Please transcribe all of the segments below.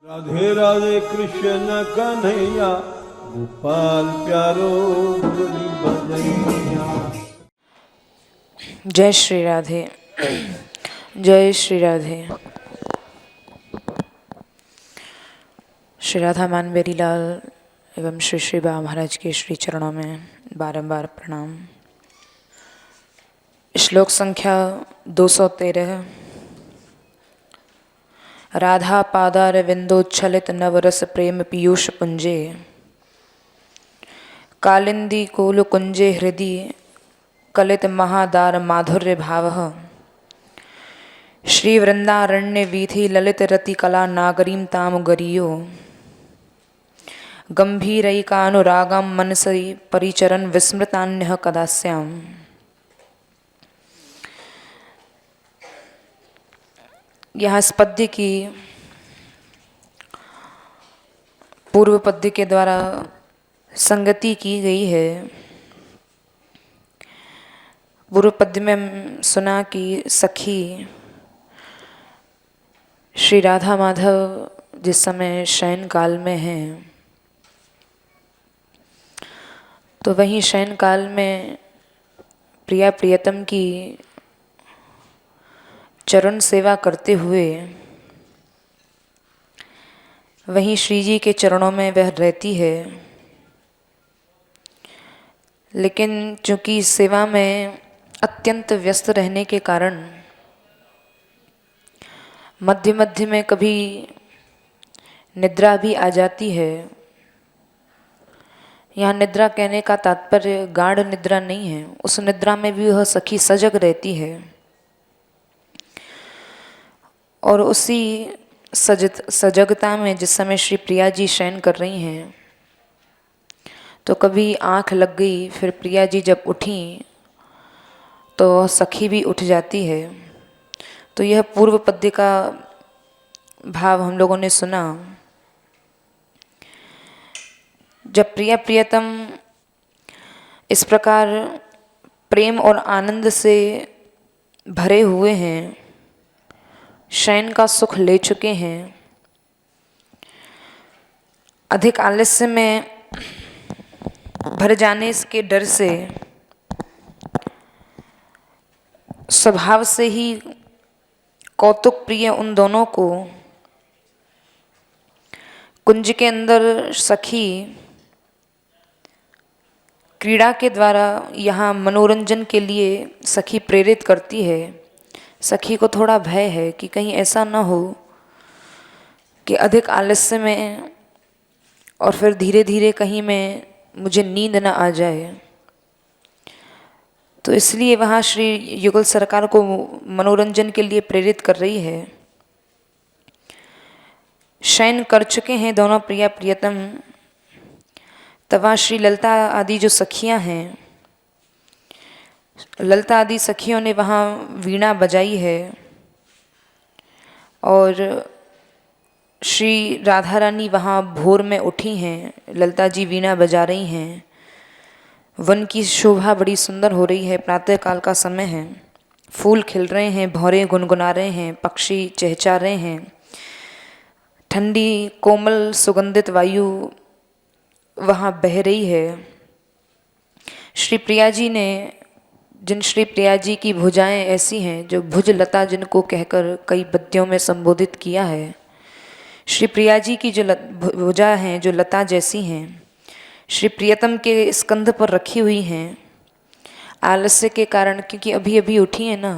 राधे राधे कृष्ण कन्हैया गोपाल प्यारो मुरली बजैया। जय श्री राधे। जय श्री राधे। श्री राधा मानवेरी लाल एवं श्री श्री बा महाराज के श्री चरणों में बारंबार प्रणाम। श्लोक संख्या 213। राधा पादार विंदोच्छलित नवरस प्रेम पीयूष पुंजे कालिंदी कोल कुंजे हृदय कलित महादार माधुर्य भाव श्री वृंदारण्य वीथि ललित रति कला नागरीम ताम गरियो गंभीरैकानुरागम मनसि परिचरन विस्मृतान्यः कदास्याम्। यहाँ इस पद्य की पूर्व पद्य के द्वारा संगति की गई है। पूर्व पद्य में सुना कि सखी श्री राधा माधव जिस समय शयन काल में हैं, तो वहीं शयन काल में प्रिया प्रियतम की चरण सेवा करते हुए वहीं श्री जी के चरणों में वह रहती है। लेकिन चूंकि सेवा में अत्यंत व्यस्त रहने के कारण मध्य मध्य में कभी निद्रा भी आ जाती है। यहाँ निद्रा कहने का तात्पर्य गाढ़ निद्रा नहीं है, उस निद्रा में भी वह सखी सजग रहती है। और उसी सजगता में जिस समय श्री प्रिया जी शयन कर रही हैं, तो कभी आँख लग गई, फिर प्रिया जी जब उठी तो सखी भी उठ जाती है। तो यह पूर्व पद्य का भाव हम लोगों ने सुना। जब प्रिया प्रियतम इस प्रकार प्रेम और आनंद से भरे हुए हैं, शयन का सुख ले चुके हैं, अधिक आलस्य में भर जाने के डर से स्वभाव से ही कौतुक प्रिय उन दोनों को कुंज के अंदर सखी क्रीड़ा के द्वारा यहाँ मनोरंजन के लिए सखी प्रेरित करती है। सखी को थोड़ा भय है कि कहीं ऐसा न हो कि अधिक आलस्य में और फिर धीरे धीरे कहीं में मुझे नींद न आ जाए। तो इसलिए वहाँ श्री युगल सरकार को मनोरंजन के लिए प्रेरित कर रही है। शयन कर चुके हैं दोनों प्रिया प्रियतम, तब वहाँ श्री ललिता आदि जो सखियाँ हैं, ललिता आदि सखियों ने वहाँ वीणा बजाई है और श्री राधा रानी वहाँ भोर में उठी हैं, ललिता जी वीणा बजा रही हैं। वन की शोभा बड़ी सुंदर हो रही है, प्रातः काल का समय है, फूल खिल रहे हैं, भौरे गुनगुना रहे हैं, पक्षी चहचा रहे हैं, ठंडी कोमल सुगंधित वायु वहाँ बह रही है। श्री प्रिया जी ने, जिन श्री प्रिया जी की भुजाएं ऐसी हैं जो भुज लता जिनको कहकर कई पद्यों में संबोधित किया है, श्री प्रिया जी की जो भुजा हैं जो लता जैसी हैं, श्री प्रियतम के स्कंध पर रखी हुई हैं। आलस्य के कारण, क्योंकि अभी अभी उठी हैं ना,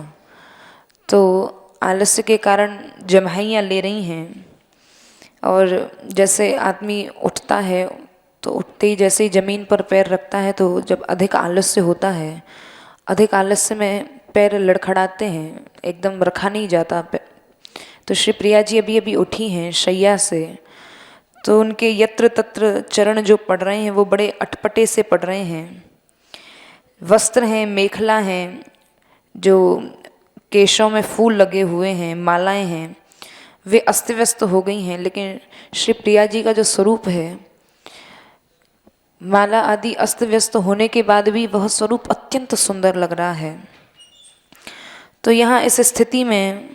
तो आलस्य के कारण जम्हाइयाँ ले रही हैं। और जैसे आदमी उठता है तो उठते ही जैसे ही ज़मीन पर पैर रखता है, तो जब अधिक आलस्य होता है, अधिक आलस्य में पैर लड़खड़ाते हैं, एकदम रखा नहीं जाता। तो श्री प्रिया जी अभी अभी उठी हैं शैया से, तो उनके यत्र तत्र चरण जो पड़ रहे हैं वो बड़े अटपटे से पड़ रहे हैं। वस्त्र हैं, मेखला हैं, जो केशों में फूल लगे हुए हैं, मालाएं हैं, वे अस्त व्यस्त हो गई हैं। लेकिन श्री प्रिया जी का जो स्वरूप है, माला आदि अस्त व्यस्त होने के बाद भी वह स्वरूप अत्यंत सुंदर लग रहा है। तो यहाँ इस स्थिति में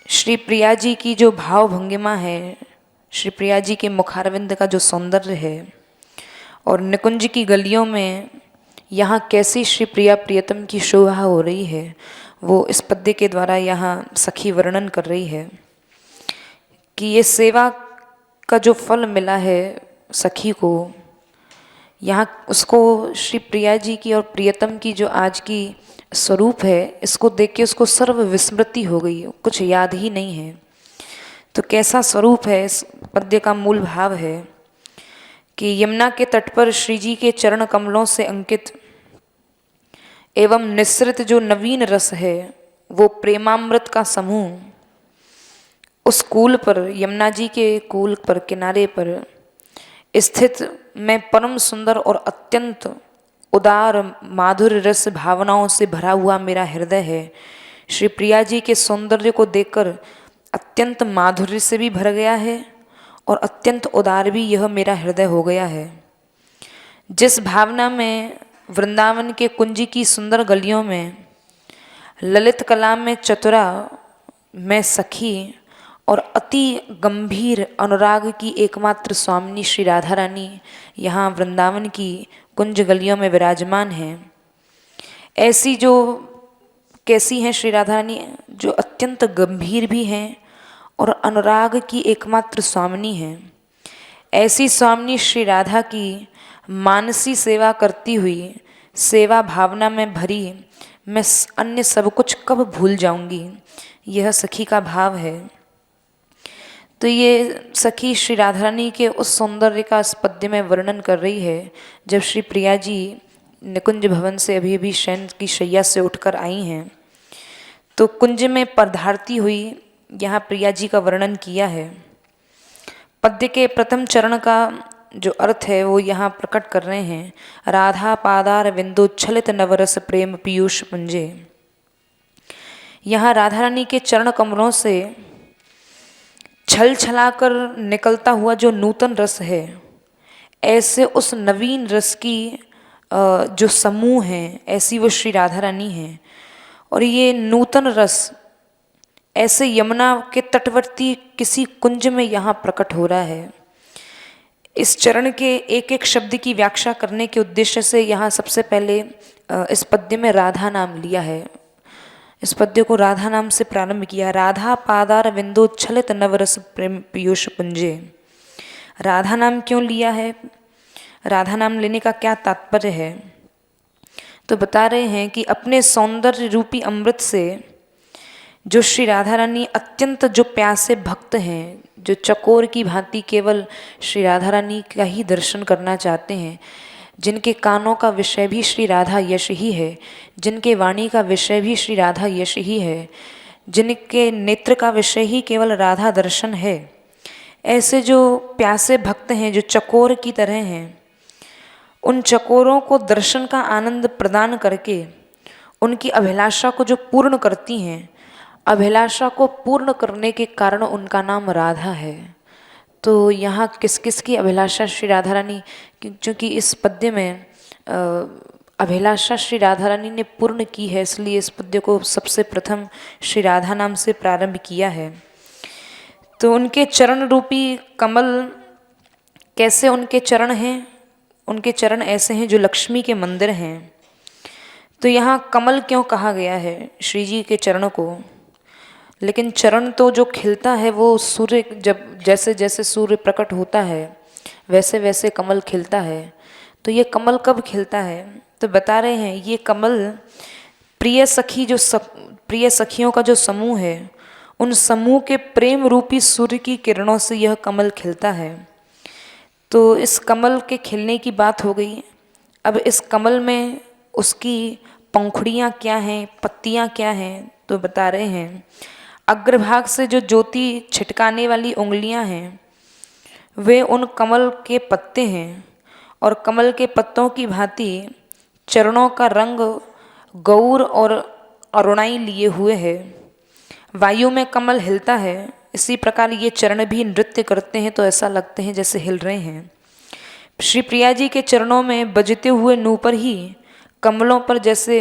श्री प्रिया जी की जो भाव भंगिमा है, श्री प्रिया जी के मुखारविंद का जो सौंदर्य है, और निकुंज की गलियों में यहाँ कैसी श्री प्रिया प्रियतम की शोभा हो रही है, वो इस पद्य के द्वारा यहाँ सखी वर्णन कर रही है कि ये सेवा का जो फल मिला है सखी को, यहाँ उसको श्री प्रिया जी की और प्रियतम की जो आज की स्वरूप है, इसको देख के उसको सर्व विस्मृति हो गई, कुछ याद ही नहीं है। तो कैसा स्वरूप है, इस पद्य का मूल भाव है कि यमुना के तट पर श्री जी के चरण कमलों से अंकित एवं निस्सृत जो नवीन रस है, वो प्रेमामृत का समूह उस कूल पर, यमुना जी के कूल पर किनारे पर स्थित मैं परम सुंदर और अत्यंत उदार माधुर्य रस भावनाओं से भरा हुआ मेरा हृदय है। श्री प्रिया जी के सौंदर्य को देखकर अत्यंत माधुर्य से भी भर गया है और अत्यंत उदार भी यह मेरा हृदय हो गया है। जिस भावना में वृंदावन के कुंजी की सुंदर गलियों में ललित कला में चतुरा मैं सखी और अति गंभीर अनुराग की एकमात्र स्वामिनी श्री राधा रानी यहाँ वृंदावन की कुंज गलियों में विराजमान हैं, ऐसी जो कैसी हैं श्री राधा रानी, जो अत्यंत गंभीर भी हैं और अनुराग की एकमात्र स्वामिनी हैं। ऐसी स्वामिनी श्री राधा की मानसी सेवा करती हुई, सेवा भावना में भरी मैं अन्य सब कुछ कब भूल जाऊंगी, यह सखी का भाव है। तो ये सखी श्री राधा रानी के उस सौंदर्य का इस पद्य में वर्णन कर रही है, जब श्री प्रिया जी निकुंज भवन से अभी अभी शयन की शैया से उठकर आई हैं, तो कुंज में पधारती हुई यहाँ प्रिया जी का वर्णन किया है। पद्य के प्रथम चरण का जो अर्थ है वो यहाँ प्रकट कर रहे हैं, राधा पादार विंदोच्छलित नवरस प्रेम पीयूष पुंजे। यहाँ राधा रानी के चरण कमलों से छल छलाकर निकलता हुआ जो नूतन रस है, ऐसे उस नवीन रस की जो समूह है, ऐसी वो श्री राधा रानी है। और ये नूतन रस ऐसे यमुना के तटवर्ती किसी कुंज में यहाँ प्रकट हो रहा है। इस चरण के एक एक शब्द की व्याख्या करने के उद्देश्य से यहाँ सबसे पहले इस पद्य में राधा नाम लिया है। इस पद्य को राधा नाम से प्रारंभ किया। राधा पादार विंदोच्छलित नवरस प्रेम पीयूष पुंजे। राधा नाम क्यों लिया है, राधा नाम लेने का क्या तात्पर्य है, तो बता रहे हैं कि अपने सौंदर्य रूपी अमृत से जो श्री राधा रानी अत्यंत जो प्यासे भक्त हैं, जो चकोर की भांति केवल श्री राधा रानी का ही दर्शन करना चाहते हैं, जिनके कानों का विषय भी श्री राधा यश ही है, जिनके वाणी का विषय भी श्री राधा यश ही है, जिनके नेत्र का विषय ही केवल राधा दर्शन है, ऐसे जो प्यासे भक्त हैं, जो चकोर की तरह हैं, उन चकोरों को दर्शन का आनंद प्रदान करके उनकी अभिलाषा को जो पूर्ण करती हैं, अभिलाषा को पूर्ण करने के कारण उनका नाम राधा है। तो यहाँ किस किस की अभिलाषा श्री राधा रानी, क्योंकि इस पद्य में अभिलाषा श्री राधा रानी ने पूर्ण की है, इसलिए इस पद्य को सबसे प्रथम श्री राधा नाम से प्रारंभ किया है। तो उनके चरण रूपी कमल, कैसे उनके चरण हैं, उनके चरण ऐसे हैं जो लक्ष्मी के मंदिर हैं। तो यहाँ कमल क्यों कहा गया है श्री जी के चरणों को, लेकिन चरण तो जो खिलता है वो सूर्य, जब जैसे जैसे सूर्य प्रकट होता है वैसे वैसे कमल खिलता है। तो ये कमल कब खिलता है, तो बता रहे हैं ये कमल प्रिय सखी, जो प्रिय सखियों का जो समूह है, उन समूह के प्रेम रूपी सूर्य की किरणों से यह कमल खिलता है। तो इस कमल के खिलने की बात हो गई। अब इस कमल में उसकी पंखुड़ियाँ क्या हैं, पत्तियाँ क्या हैं, तो बता रहे हैं अग्रभाग से जो ज्योति छिटकाने वाली उंगलियां हैं वे उन कमल के पत्ते हैं, और कमल के पत्तों की भांति चरणों का रंग गौर और अरुणाई लिए हुए है। वायु में कमल हिलता है, इसी प्रकार ये चरण भी नृत्य करते हैं, तो ऐसा लगते हैं जैसे हिल रहे हैं। श्री प्रिया जी के चरणों में बजते हुए नूपुर ही कमलों पर जैसे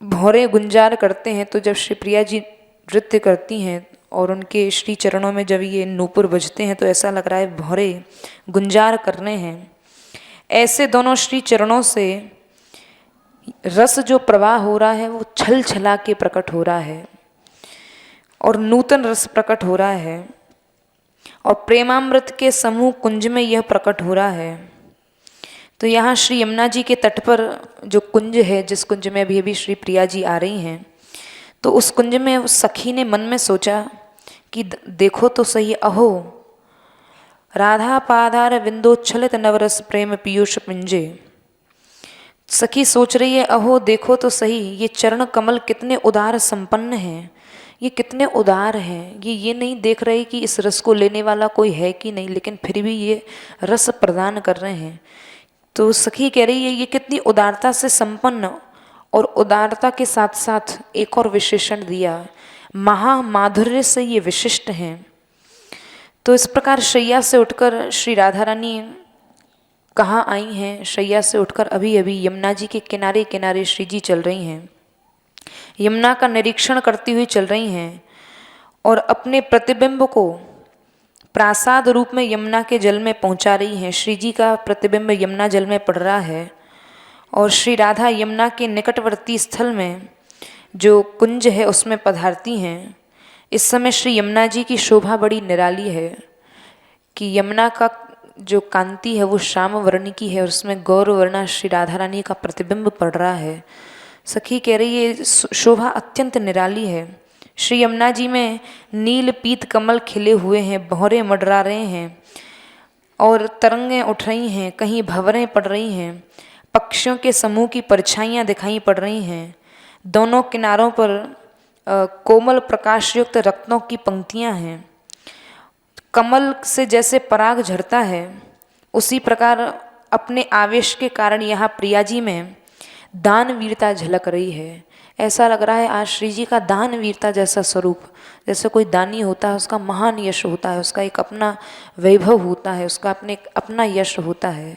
भौरे गुंजार करते हैं, तो जब श्री प्रिया जी नृत्य करती हैं और उनके श्री चरणों में जब ये नूपुर बजते हैं तो ऐसा लग रहा है भौरे गुंजार कर रहे हैं। ऐसे दोनों श्री चरणों से रस जो प्रवाह हो रहा है वो छल छला के प्रकट हो रहा है और नूतन रस प्रकट हो रहा है और प्रेमामृत के समूह कुंज में यह प्रकट हो रहा है। तो यहाँ श्री यमुना जी के तट पर जो कुंज है, जिस कुंज में अभी अभी श्री प्रिया जी आ रही हैं, तो उस कुंज में उस सखी ने मन में सोचा कि देखो तो सही, अहो राधा पादार विंदोच्छलित नवरस प्रेम पीयूष पिंजे। सखी सोच रही है, अहो देखो तो सही, ये चरण कमल कितने उदार संपन्न हैं, ये कितने उदार हैं। ये नहीं देख रहे कि इस रस को लेने वाला कोई है कि नहीं, लेकिन फिर भी ये रस प्रदान कर रहे हैं। तो सखी कह रही है ये कितनी उदारता से संपन्न, और उदारता के साथ साथ एक और विशेषण दिया, महामाधुर्य से ये विशिष्ट हैं। तो इस प्रकार शैया से उठकर श्री राधा रानी कहाँ आई हैं? शैया से उठकर अभी अभी यमुना जी के किनारे किनारे श्री जी चल रही हैं, यमुना का निरीक्षण करती हुई चल रही हैं और अपने प्रतिबिंब को प्रासाद रूप में यमुना के जल में पहुंचा रही हैं। श्री जी का प्रतिबिंब यमुना जल में पड़ रहा है और श्री राधा यमुना के निकटवर्ती स्थल में जो कुंज है उसमें पधारती हैं। इस समय श्री यमुना जी की शोभा बड़ी निराली है कि यमुना का जो कांति है वो श्याम वर्ण की है और उसमें गौर वर्णा श्री राधा रानी का प्रतिबिंब पड़ रहा है। सखी कह रही है शोभा अत्यंत निराली है। श्री यमुना जी में नील पीत कमल खिले हुए हैं, भंवरे मंडरा रहे हैं और तरंगें उठ रही हैं, कहीं भंवरें पड़ रही हैं, पक्षियों के समूह की परछाइयाँ दिखाई पड़ रही हैं। दोनों किनारों पर कोमल प्रकाशयुक्त रत्नों की पंक्तियाँ हैं। कमल से जैसे पराग झरता है उसी प्रकार अपने आवेश के कारण यहाँ प्रिया जी में दान वीरता झलक रही है। ऐसा लग रहा है आज श्री जी का दान वीरता जैसा स्वरूप, जैसे कोई दानी होता है उसका महान यश होता है, उसका एक अपना वैभव होता है, उसका अपना यश होता है।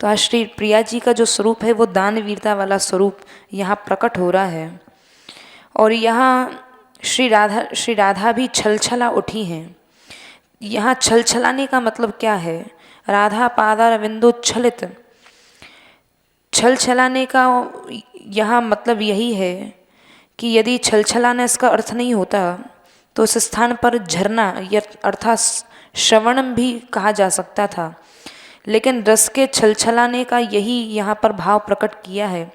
तो आज श्री प्रिया जी का जो स्वरूप है वो दान वीरता वाला स्वरूप यहाँ प्रकट हो रहा है। और यहाँ श्री राधा भी छलछला उठी हैं। यहाँ छलछलाने का मतलब क्या है? राधा पादार विंदोच्छलित, छलछलाने का यहाँ मतलब यही है कि यदि छलछलाना इसका अर्थ नहीं होता तो उस स्थान पर झरना या अर्थात श्रवणम भी कहा जा सकता था, लेकिन रस के छलछलाने का यही यहाँ पर भाव प्रकट किया है।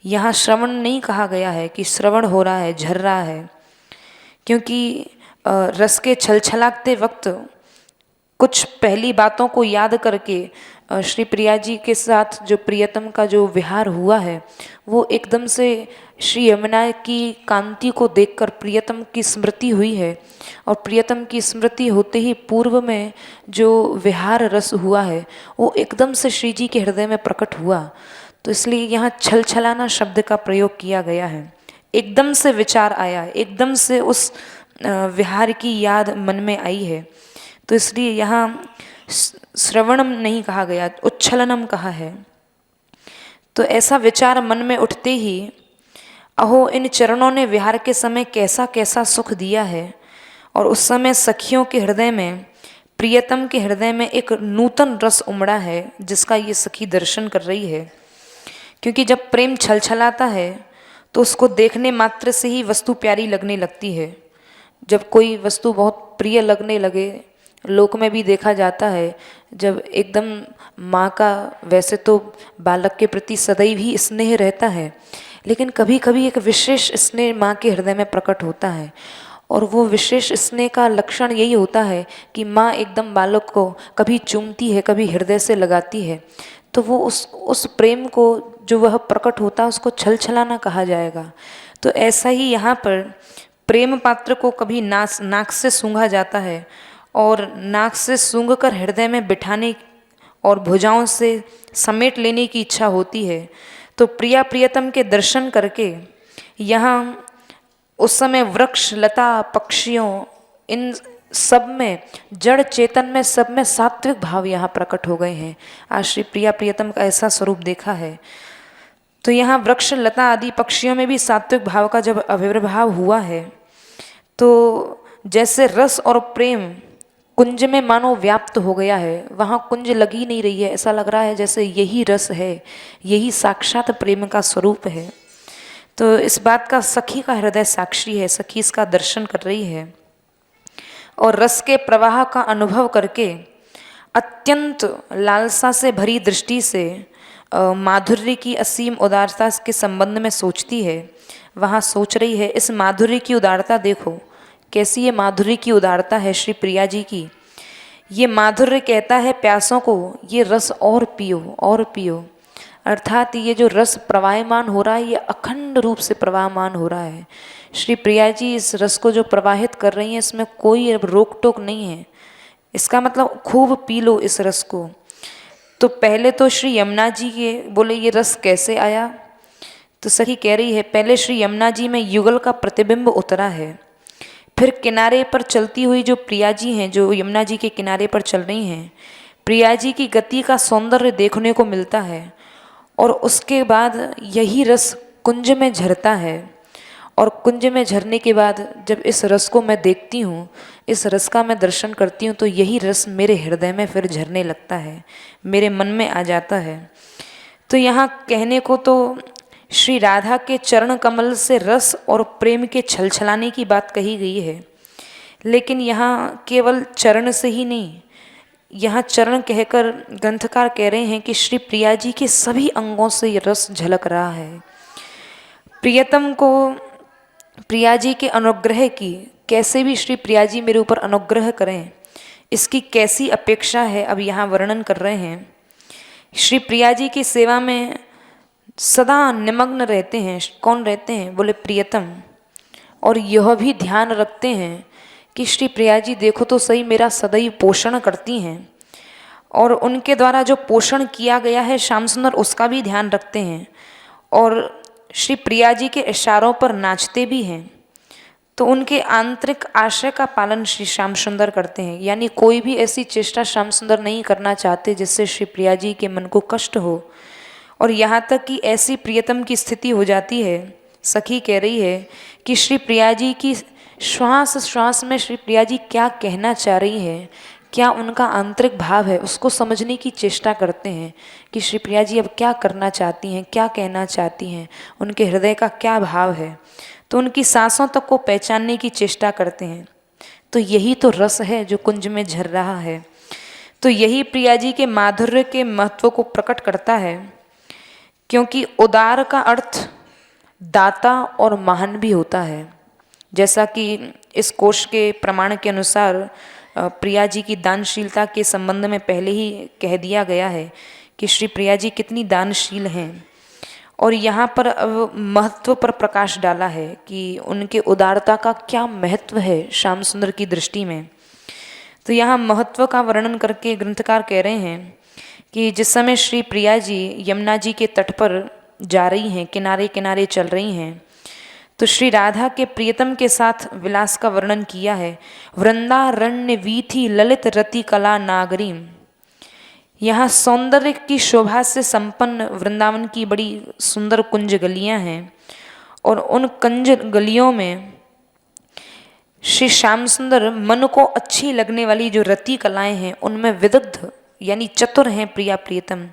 यहाँ श्रवण नहीं कहा गया है कि श्रवण हो रहा है, झर रहा है, क्योंकि रस के छलछलाते वक्त कुछ पहली बातों को याद करके श्री प्रिया जी के साथ जो प्रियतम का जो विहार हुआ है वो एकदम से श्री यमुना की कांति को देखकर प्रियतम की स्मृति हुई है। और प्रियतम की स्मृति होते ही पूर्व में जो विहार रस हुआ है वो एकदम से श्री जी के हृदय में प्रकट हुआ। तो इसलिए यहाँ छलछलाना शब्द का प्रयोग किया गया है। एकदम से विचार आया, एकदम से उस विहार की याद मन में आई है, तो इसलिए यहाँ श्रवणम नहीं कहा गया, उच्छलनम कहा है। तो ऐसा विचार मन में उठते ही अहो इन चरणों ने विहार के समय कैसा कैसा सुख दिया है। और उस समय सखियों के हृदय में, प्रियतम के हृदय में एक नूतन रस उमड़ा है जिसका ये सखी दर्शन कर रही है। क्योंकि जब प्रेम छलछलाता है तो उसको देखने मात्र से ही वस्तु प्यारी लगने लगती है। जब कोई वस्तु बहुत प्रिय लगने लगे, लोक में भी देखा जाता है, जब एकदम माँ का वैसे तो बालक के प्रति सदैव ही स्नेह रहता है, लेकिन कभी कभी एक विशेष स्नेह माँ के हृदय में प्रकट होता है। और वो विशेष स्नेह का लक्षण यही होता है कि माँ एकदम बालक को कभी चूमती है, कभी हृदय से लगाती है, तो वो उस प्रेम को जो वह प्रकट होता है उसको छलछलाना कहा जाएगा। तो ऐसा ही यहाँ पर प्रेम पात्र को कभी नाक से सूंघा जाता है और नाक से सूंघकर हृदय में बिठाने और भुजाओं से समेट लेने की इच्छा होती है। तो प्रिया प्रियतम के दर्शन करके यहाँ उस समय वृक्ष, लता, पक्षियों, इन सब में, जड़ चेतन में, सब में सात्विक भाव यहाँ प्रकट हो गए हैं। आज श्री प्रिया प्रियतम का ऐसा स्वरूप देखा है। तो यहाँ वृक्ष, लता आदि पक्षियों में भी सात्विक भाव का जब आविर्भाव हुआ है तो जैसे रस और प्रेम कुंज में मानो व्याप्त हो गया है, वहाँ कुंज लग ही नहीं रही है, ऐसा लग रहा है जैसे यही रस है, यही साक्षात प्रेम का स्वरूप है। तो इस बात का सखी का हृदय साक्षी है, सखी इसका दर्शन कर रही है और रस के प्रवाह का अनुभव करके अत्यंत लालसा से भरी दृष्टि से माधुर्य की असीम उदारता के संबंध में सोचती है। वहाँ सोच रही है, इस माधुर्य की उदारता देखो, कैसी ये माधुर्य की उदारता है श्री प्रिया जी की। ये माधुर्य कहता है प्यासों को, ये रस और पियो और पियो। अर्थात ये जो रस प्रवाहमान हो रहा है, ये अखंड रूप से प्रवाहमान हो रहा है। श्री प्रिया जी इस रस को जो प्रवाहित कर रही हैं, इसमें कोई रोक टोक नहीं है। इसका मतलब खूब पी लो इस रस को। तो पहले तो श्री यमुना जी के बोले ये रस कैसे आया, तो सखी कह रही है पहले श्री यमुना जी में युगल का प्रतिबिंब उतरा है, फिर किनारे पर चलती हुई जो प्रिया जी हैं, जो यमुना जी के किनारे पर चल रही हैं, प्रिया जी की गति का सौंदर्य देखने को मिलता है और उसके बाद यही रस कुंज में झरता है। और कुंज में झरने के बाद जब इस रस को मैं देखती हूँ, इस रस का मैं दर्शन करती हूँ, तो यही रस मेरे हृदय में फिर झरने लगता है, मेरे मन में आ जाता है। तो यहाँ कहने को तो श्री राधा के चरण कमल से रस और प्रेम के छलछलाने की बात कही गई है, लेकिन यहाँ केवल चरण से ही नहीं, यहाँ चरण कहकर ग्रंथकार कह रहे हैं कि श्री प्रिया जी के सभी अंगों से ये रस झलक रहा है। प्रियतम को प्रिया जी के अनुग्रह की, कैसे भी श्री प्रिया जी मेरे ऊपर अनुग्रह करें, इसकी कैसी अपेक्षा है, अब यहाँ वर्णन कर रहे हैं। श्री प्रिया जी की सेवा में सदा निमग्न रहते हैं। कौन रहते हैं, बोले प्रियतम। और यह भी ध्यान रखते हैं कि श्री प्रिया जी देखो तो सही मेरा सदैव पोषण करती हैं, और उनके द्वारा जो पोषण किया गया है श्याम सुंदर, उसका भी ध्यान रखते हैं, और श्री प्रिया जी के इशारों पर नाचते भी हैं। तो उनके आंतरिक आशय का पालन श्री श्याम सुंदर करते हैं, यानी कोई भी ऐसी चेष्टा श्याम सुंदर नहीं करना चाहते जिससे श्री प्रिया जी के मन को कष्ट हो। और यहाँ तक कि ऐसी प्रियतम की स्थिति हो जाती है, सखी कह रही है कि श्री प्रिया जी की श्वास श्वास में श्री प्रिया जी क्या कहना चाह रही है, क्या उनका आंतरिक भाव है, उसको समझने की चेष्टा करते हैं कि श्री प्रिया जी अब क्या करना चाहती हैं, क्या कहना चाहती हैं, उनके हृदय का क्या भाव है। तो उनकी सांसों तक को पहचानने की चेष्टा करते हैं। तो यही तो रस है जो कुंज में झर रहा है। तो यही प्रिया जी के माधुर्य के महत्व को प्रकट करता है, क्योंकि उदार का अर्थ दाता और महान भी होता है। जैसा कि इस कोश के प्रमाण के अनुसार प्रिया जी की दानशीलता के संबंध में पहले ही कह दिया गया है कि श्री प्रिया जी कितनी दानशील हैं, और यहाँ पर अब महत्व पर प्रकाश डाला है कि उनके उदारता का क्या महत्व है श्याम सुंदर की दृष्टि में। तो यहाँ महत्व का वर्णन करके ग्रंथकार कह रहे हैं कि जिस समय श्री प्रिया जी यमुना जी के तट पर जा रही हैं, किनारे किनारे चल रही हैं, तो श्री राधा के प्रियतम के साथ विलास का वर्णन किया है। वृंदारण्य वीथि ललित रति कला नागरी। यहाँ सौंदर्य की शोभा से संपन्न वृंदावन की बड़ी सुंदर कुंज गलियां हैं, और उन कुंज गलियों में श्री श्याम सुंदर मन को अच्छी लगने वाली जो रति कलाएं हैं, उनमें विदग्ध यानी चतुर हैं प्रिया प्रियतम।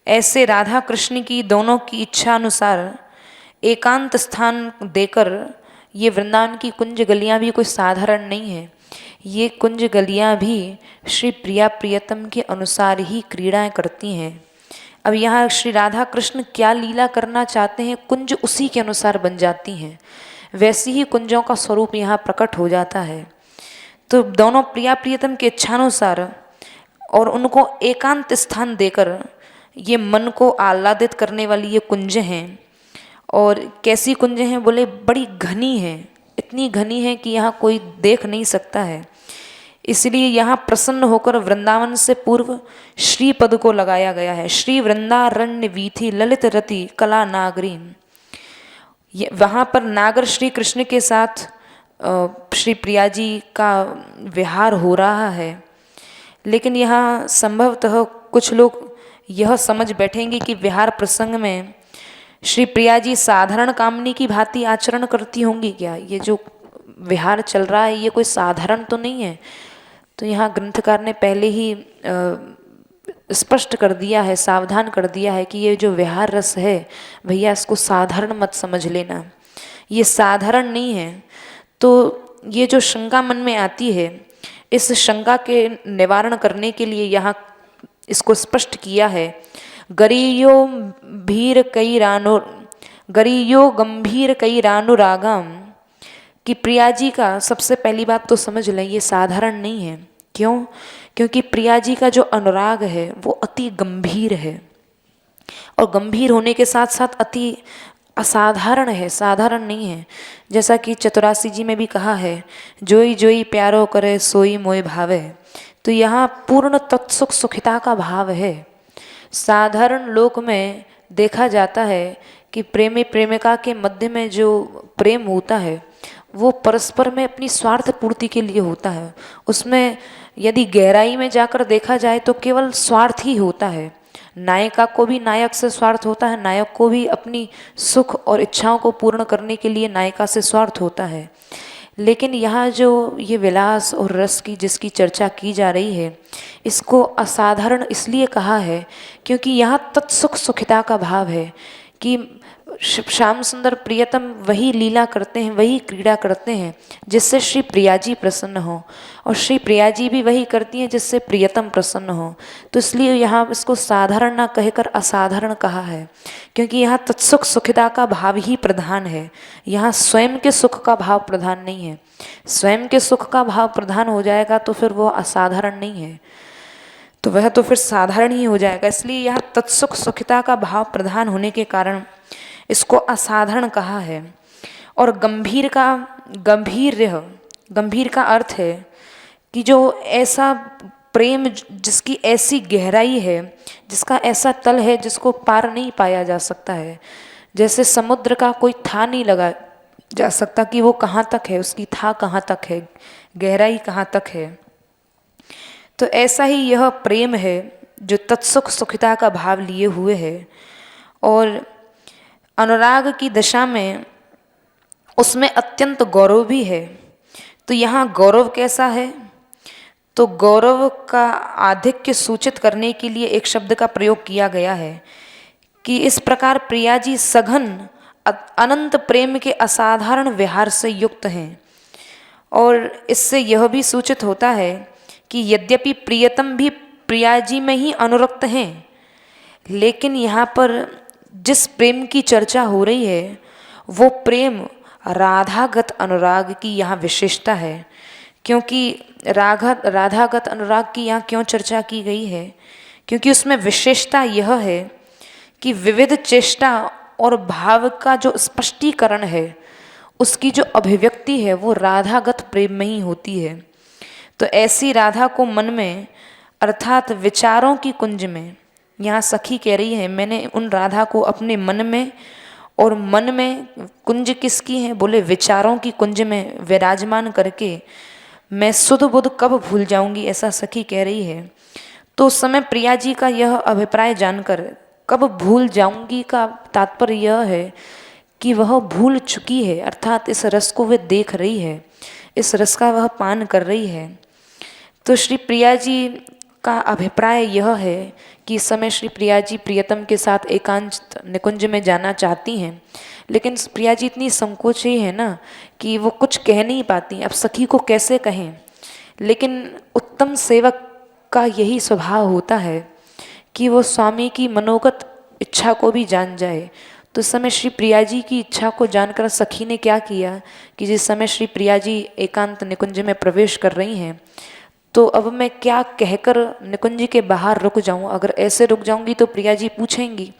ऐसे राधा कृष्ण की दोनों की इच्छा अनुसार एकांत स्थान देकर ये वृंदावन की कुंज गलियां भी कोई साधारण नहीं है। ये कुंज गलियां भी श्री प्रिया प्रियतम के अनुसार ही क्रीड़ाएं करती हैं। अब यहाँ श्री राधा कृष्ण क्या लीला करना चाहते हैं, कुंज उसी के अनुसार बन जाती हैं, वैसी ही कुंजों का स्वरूप यहाँ प्रकट हो जाता है। तो दोनों प्रिया प्रियतम के इच्छानुसार और उनको एकांत स्थान देकर ये मन को आह्लादित करने वाली ये कुंज हैं। और कैसी कुंज हैं, बोले बड़ी घनी है, इतनी घनी है कि यहाँ कोई देख नहीं सकता है। इसलिए यहाँ प्रसन्न होकर वृंदावन से पूर्व श्री पद को लगाया गया है। श्री वृंदारण्य वीथि ललित रति कला नागरी। वहाँ पर नागर श्री कृष्ण के साथ श्री प्रिया जी का विहार हो रहा है। लेकिन यहाँ संभवतः कुछ लोग यह समझ बैठेंगे कि विहार प्रसंग में श्री प्रिया जी साधारण कामनी की भांति आचरण करती होंगी क्या। ये जो विहार चल रहा है ये कोई साधारण तो नहीं है। तो यहाँ ग्रंथकार ने पहले ही स्पष्ट कर दिया है, सावधान कर दिया है कि ये जो विहार रस है भैया इसको साधारण मत समझ लेना, ये साधारण नहीं है। तो ये जो शंका मन में आती है, इस शंका के निवारण करने के लिए यहाँ इसको स्पष्ट किया है। गरियो गंभीर कई रानुरागम कि प्रिया जी का सबसे पहली बात तो समझ लें ये साधारण नहीं है। क्यों? क्योंकि प्रिया जी का जो अनुराग है वो अति गंभीर है, और गंभीर होने के साथ साथ अति असाधारण है, साधारण नहीं है। जैसा कि चतुरासी जी में भी कहा है, जोई जोई प्यारो करे सोई मोय भावे। तो यहाँ पूर्ण तत्सुख सुखिता का भाव है। साधारण लोक में देखा जाता है कि प्रेमी प्रेमिका के मध्य में जो प्रेम होता है वो परस्पर में अपनी स्वार्थ पूर्ति के लिए होता है। उसमें यदि गहराई में जाकर देखा जाए तो केवल स्वार्थ ही होता है। नायिका को भी नायक से स्वार्थ होता है, नायक को भी अपनी सुख और इच्छाओं को पूर्ण करने के लिए नायिका से स्वार्थ होता है। लेकिन यहाँ जो ये विलास और रस की जिसकी चर्चा की जा रही है, इसको असाधारण इसलिए कहा है क्योंकि यहाँ तत्सुख सुखिता का भाव है कि श्याम सुंदर प्रियतम वही लीला करते हैं, वही क्रीड़ा करते हैं जिससे श्री प्रिया जी प्रसन्न हो, और श्री प्रिया जी भी वही करती हैं जिससे प्रियतम प्रसन्न हो। तो इसलिए यहाँ इसको साधारण ना कहकर असाधारण कहा है, क्योंकि यहाँ तत्सुख सुखिता का भाव ही प्रधान है। यहाँ स्वयं के सुख का भाव प्रधान नहीं है। स्वयं के सुख का भाव प्रधान हो जाएगा तो फिर वो असाधारण नहीं है, तो वह तो फिर साधारण ही हो जाएगा। इसलिए यहाँ तत्सुख सुखिता का भाव प्रधान होने के कारण इसको असाधारण कहा है। और गंभीर का अर्थ है कि जो ऐसा प्रेम जिसकी ऐसी गहराई है, जिसका ऐसा तल है जिसको पार नहीं पाया जा सकता है। जैसे समुद्र का कोई था नहीं लगा जा सकता कि वो कहाँ तक है, उसकी था कहाँ तक है, गहराई कहाँ तक है। तो ऐसा ही यह प्रेम है जो तत्सुख सुखिता का भाव लिए हुए है। और अनुराग की दशा में उसमें अत्यंत गौरव भी है। तो यहाँ गौरव कैसा है? तो गौरव का आधिक्य सूचित करने के लिए एक शब्द का प्रयोग किया गया है कि इस प्रकार प्रिया जी सघन अनंत प्रेम के असाधारण विहार से युक्त हैं। और इससे यह भी सूचित होता है कि यद्यपि प्रियतम भी प्रिया जी में ही अनुरक्त हैं, लेकिन यहाँ पर जिस प्रेम की चर्चा हो रही है वो प्रेम राधागत अनुराग की यहाँ विशेषता है। क्योंकि राधागत अनुराग की यहाँ क्यों चर्चा की गई है? क्योंकि उसमें विशेषता यह है कि विविध चेष्टा और भाव का जो स्पष्टीकरण है, उसकी जो अभिव्यक्ति है वो राधागत प्रेम में ही होती है। तो ऐसी राधा को मन में अर्थात विचारों की कुंज में, यहाँ सखी कह रही है मैंने उन राधा को अपने मन में, और मन में कुंज किसकी है? बोले विचारों की कुंज में विराजमान करके मैं सुध बुध कब भूल जाऊंगी, ऐसा सखी कह रही है। तो उस समय प्रिया जी का यह अभिप्राय जानकर कब भूल जाऊंगी का तात्पर्य यह है कि वह भूल चुकी है, अर्थात इस रस को वह देख रही है, इस रस का वह पान कर रही है। तो श्री प्रिया जी का अभिप्राय यह है कि इस समय श्री प्रिया जी प्रियतम के साथ एकांत निकुंज में जाना चाहती हैं, लेकिन प्रिया जी इतनी संकोची है ना कि वो कुछ कह नहीं पाती। अब सखी को कैसे कहें? लेकिन उत्तम सेवक का यही स्वभाव होता है कि वो स्वामी की मनोगत इच्छा को भी जान जाए। तो इस समय श्री प्रिया जी की इच्छा को जानकर सखी ने क्या किया कि जिस समय श्री प्रिया जी एकांत निकुंज में प्रवेश कर रही हैं, तो अब मैं क्या कहकर निकुंज के बाहर रुक जाऊं? अगर ऐसे रुक जाऊंगी तो प्रिया जी पूछेंगी।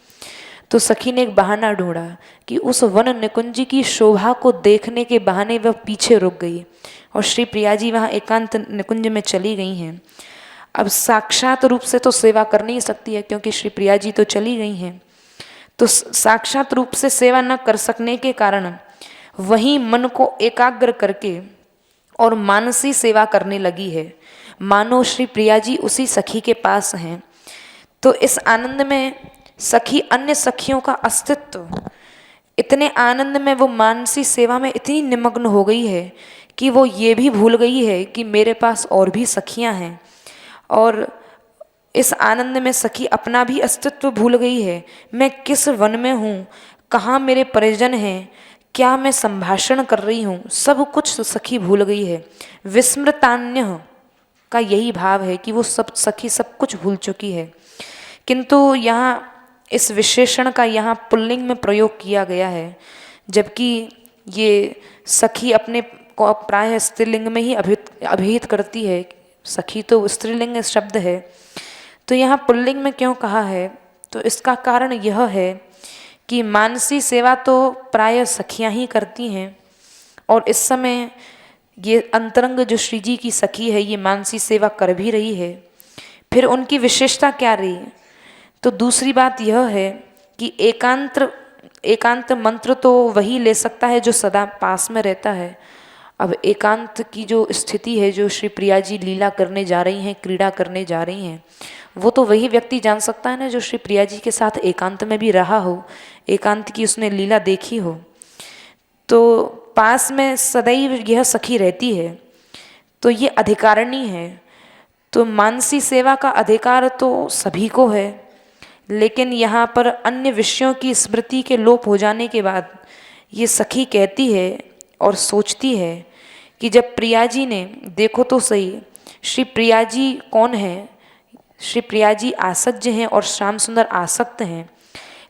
तो सखी ने एक बहाना ढूंढा कि उस वन निकुंज की शोभा को देखने के बहाने वह पीछे रुक गई, और श्री प्रिया जी वहाँ एकांत निकुंज में चली गई हैं। अब साक्षात रूप से तो सेवा कर नहीं सकती है क्योंकि श्री प्रिया जी तो चली गई हैं। तो साक्षात रूप से सेवा न कर सकने के कारण वहीं मन को एकाग्र करके और मानसी सेवा करने लगी है, मानो श्री प्रिया जी उसी सखी के पास हैं। तो इस आनंद में सखी अन्य सखियों का अस्तित्व, इतने आनंद में वो मानसी सेवा में इतनी निमग्न हो गई है कि वो ये भी भूल गई है कि मेरे पास और भी सखियां हैं, और इस आनंद में सखी अपना भी अस्तित्व भूल गई है। मैं किस वन में हूँ, कहाँ मेरे परिजन हैं, क्या मैं संभाषण कर रही हूँ, सब कुछ सखी भूल गई है। विस्मृतान्य का यही भाव है कि वो सब सखी सब कुछ भूल चुकी है। किंतु यहाँ इस विशेषण का यहाँ पुल्लिंग में प्रयोग किया गया है, जबकि ये सखी अपने को प्रायः स्त्रीलिंग में ही अभिहित करती है। सखी तो स्त्रीलिंग शब्द है, तो यहाँ पुल्लिंग में क्यों कहा है? तो इसका कारण यह है कि मानसी सेवा तो प्रायः सखियाँ ही करती हैं, और इस समय ये अंतरंग जो श्री जी की सखी है ये मानसी सेवा कर भी रही है। फिर उनकी विशेषता क्या रही? तो दूसरी बात यह है कि एकांत मंत्र तो वही ले सकता है जो सदा पास में रहता है। अब एकांत की जो स्थिति है, जो श्री प्रिया जी लीला करने जा रही हैं, क्रीड़ा करने जा रही हैं, वो तो वही व्यक्ति जान सकता है ना जो श्री प्रिया जी के साथ एकांत में भी रहा हो, एकांत की उसने लीला देखी हो। तो पास में सदैव यह सखी रहती है, तो ये अधिकारिणी है। तो मानसी सेवा का अधिकार तो सभी को है, लेकिन यहाँ पर अन्य विषयों की स्मृति के लोप हो जाने के बाद ये सखी कहती है और सोचती है कि जब प्रिया जी ने, देखो तो सही, श्री प्रिया जी कौन है? श्री प्रिया जी आसज्य हैं और श्याम सुंदर आसक्त हैं,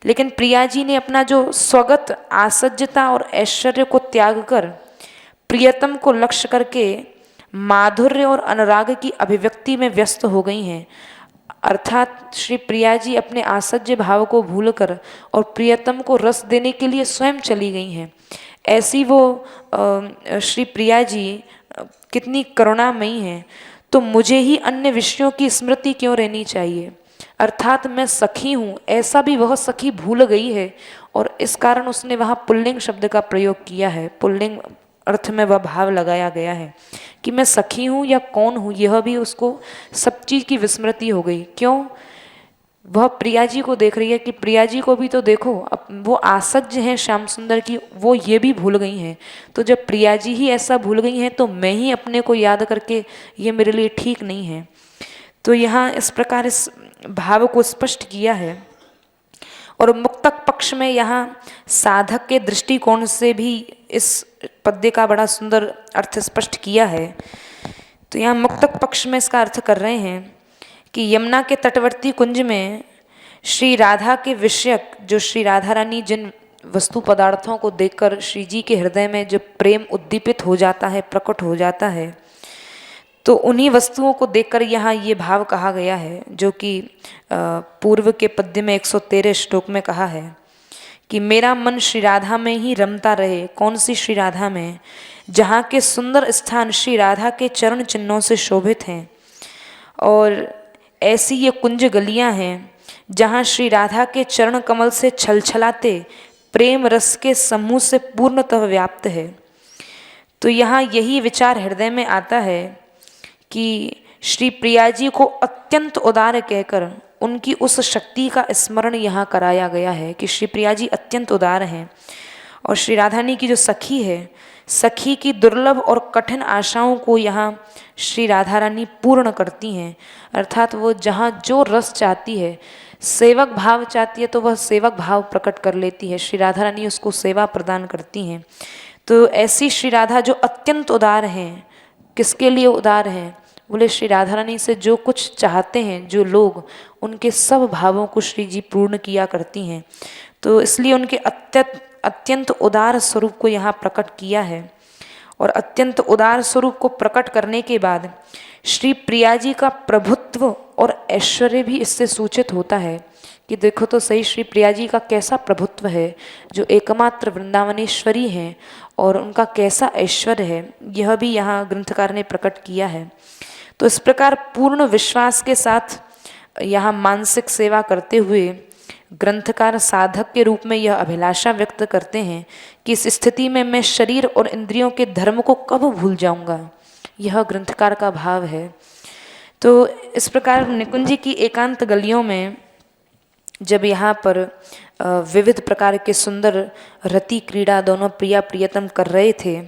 लेकिन प्रिया जी ने अपना जो स्वगत आसज्यता और ऐश्वर्य को त्याग कर प्रियतम को लक्ष्य करके माधुर्य और अनुराग की अभिव्यक्ति में व्यस्त हो गई हैं। अर्थात श्री प्रिया जी अपने आसज्य भाव को भूलकर और प्रियतम को रस देने के लिए स्वयं चली गई हैं। ऐसी वो श्री प्रिया जी कितनी करुणामयी हैं, तो मुझे ही अन्य विषयों की स्मृति क्यों रहनी चाहिए? अर्थात मैं सखी हूँ, ऐसा भी वह सखी भूल गई है, और इस कारण उसने वहाँ पुल्लिंग शब्द का प्रयोग किया है। पुल्लिंग अर्थ में वह भाव लगाया गया है कि मैं सखी हूँ या कौन हूँ, यह भी उसको सब चीज़ की विस्मृति हो गई। क्यों? वह प्रिया जी को देख रही है कि प्रिया जी को भी तो देखो, अब वो आसज्य हैं श्याम सुंदर की, वो ये भी भूल गई हैं। तो जब प्रिया जी ही ऐसा भूल गई हैं तो मैं ही अपने को याद करके, ये मेरे लिए ठीक नहीं है। तो यहाँ इस प्रकार इस भाव को स्पष्ट किया है। और मुक्तक पक्ष में यहाँ साधक के दृष्टिकोण से भी इस पद्य का बड़ा सुंदर अर्थ स्पष्ट किया है। तो यहाँ मुक्तक पक्ष में इसका अर्थ कर रहे हैं कि यमुना के तटवर्ती कुंज में श्री राधा के विषयक, जो श्री राधा रानी जिन वस्तु पदार्थों को देखकर श्री जी के हृदय में जब प्रेम उद्दीपित हो जाता है, प्रकट हो जाता है, तो उन्हीं वस्तुओं को देखकर यहाँ ये भाव कहा गया है, जो कि पूर्व के पद्य में 113 श्लोक में कहा है कि मेरा मन श्री राधा में ही रमता रहे। कौन सी श्री राधा में? जहाँ के सुंदर स्थान श्री राधा के चरण चिन्हों से शोभित हैं, और ऐसी ये कुंज गलियाँ हैं जहाँ श्री राधा के चरण कमल से छलछलाते प्रेम रस के समूह से पूर्णतः व्याप्त है। तो यहाँ यही विचार हृदय में आता है कि श्री प्रिया जी को अत्यंत उदार कहकर उनकी उस शक्ति का स्मरण यहाँ कराया गया है कि श्री प्रिया जी अत्यंत उदार हैं, और श्री राधानी की जो सखी है, सखी की दुर्लभ और कठिन आशाओं को यहाँ श्री राधा रानी पूर्ण करती हैं। अर्थात वो जहाँ जो रस चाहती है, सेवक भाव चाहती है तो वह सेवक भाव प्रकट कर लेती है, श्री राधा रानी उसको सेवा प्रदान करती हैं। तो ऐसी श्री राधा जो अत्यंत उदार हैं, किसके लिए उदार हैं? बोले श्री राधा रानी से जो कुछ चाहते हैं जो लोग, उनके सब भावों को श्री जी पूर्ण किया करती हैं। तो इसलिए उनके अत्यंत उदार स्वरूप को यहाँ प्रकट किया है। और अत्यंत उदार स्वरूप को प्रकट करने के बाद श्री प्रिया जी का प्रभुत्व और ऐश्वर्य भी इससे सूचित होता है कि देखो तो सही श्री प्रिया जी का कैसा प्रभुत्व है, जो एकमात्र वृंदावनेश्वरी हैं, और उनका कैसा ऐश्वर्य है, यह भी यहाँ ग्रंथकार ने प्रकट किया है। तो इस प्रकार पूर्ण विश्वास के साथ यहाँ मानसिक सेवा करते हुए ग्रंथकार साधक के रूप में यह अभिलाषा व्यक्त करते हैं कि इस स्थिति में मैं शरीर और इंद्रियों के धर्म को कब भूल जाऊंगा, यह ग्रंथकार का भाव है। तो इस प्रकार निकुंज की एकांत गलियों में जब यहाँ पर विविध प्रकार के सुंदर रति क्रीड़ा दोनों प्रिया प्रियतम कर रहे थे,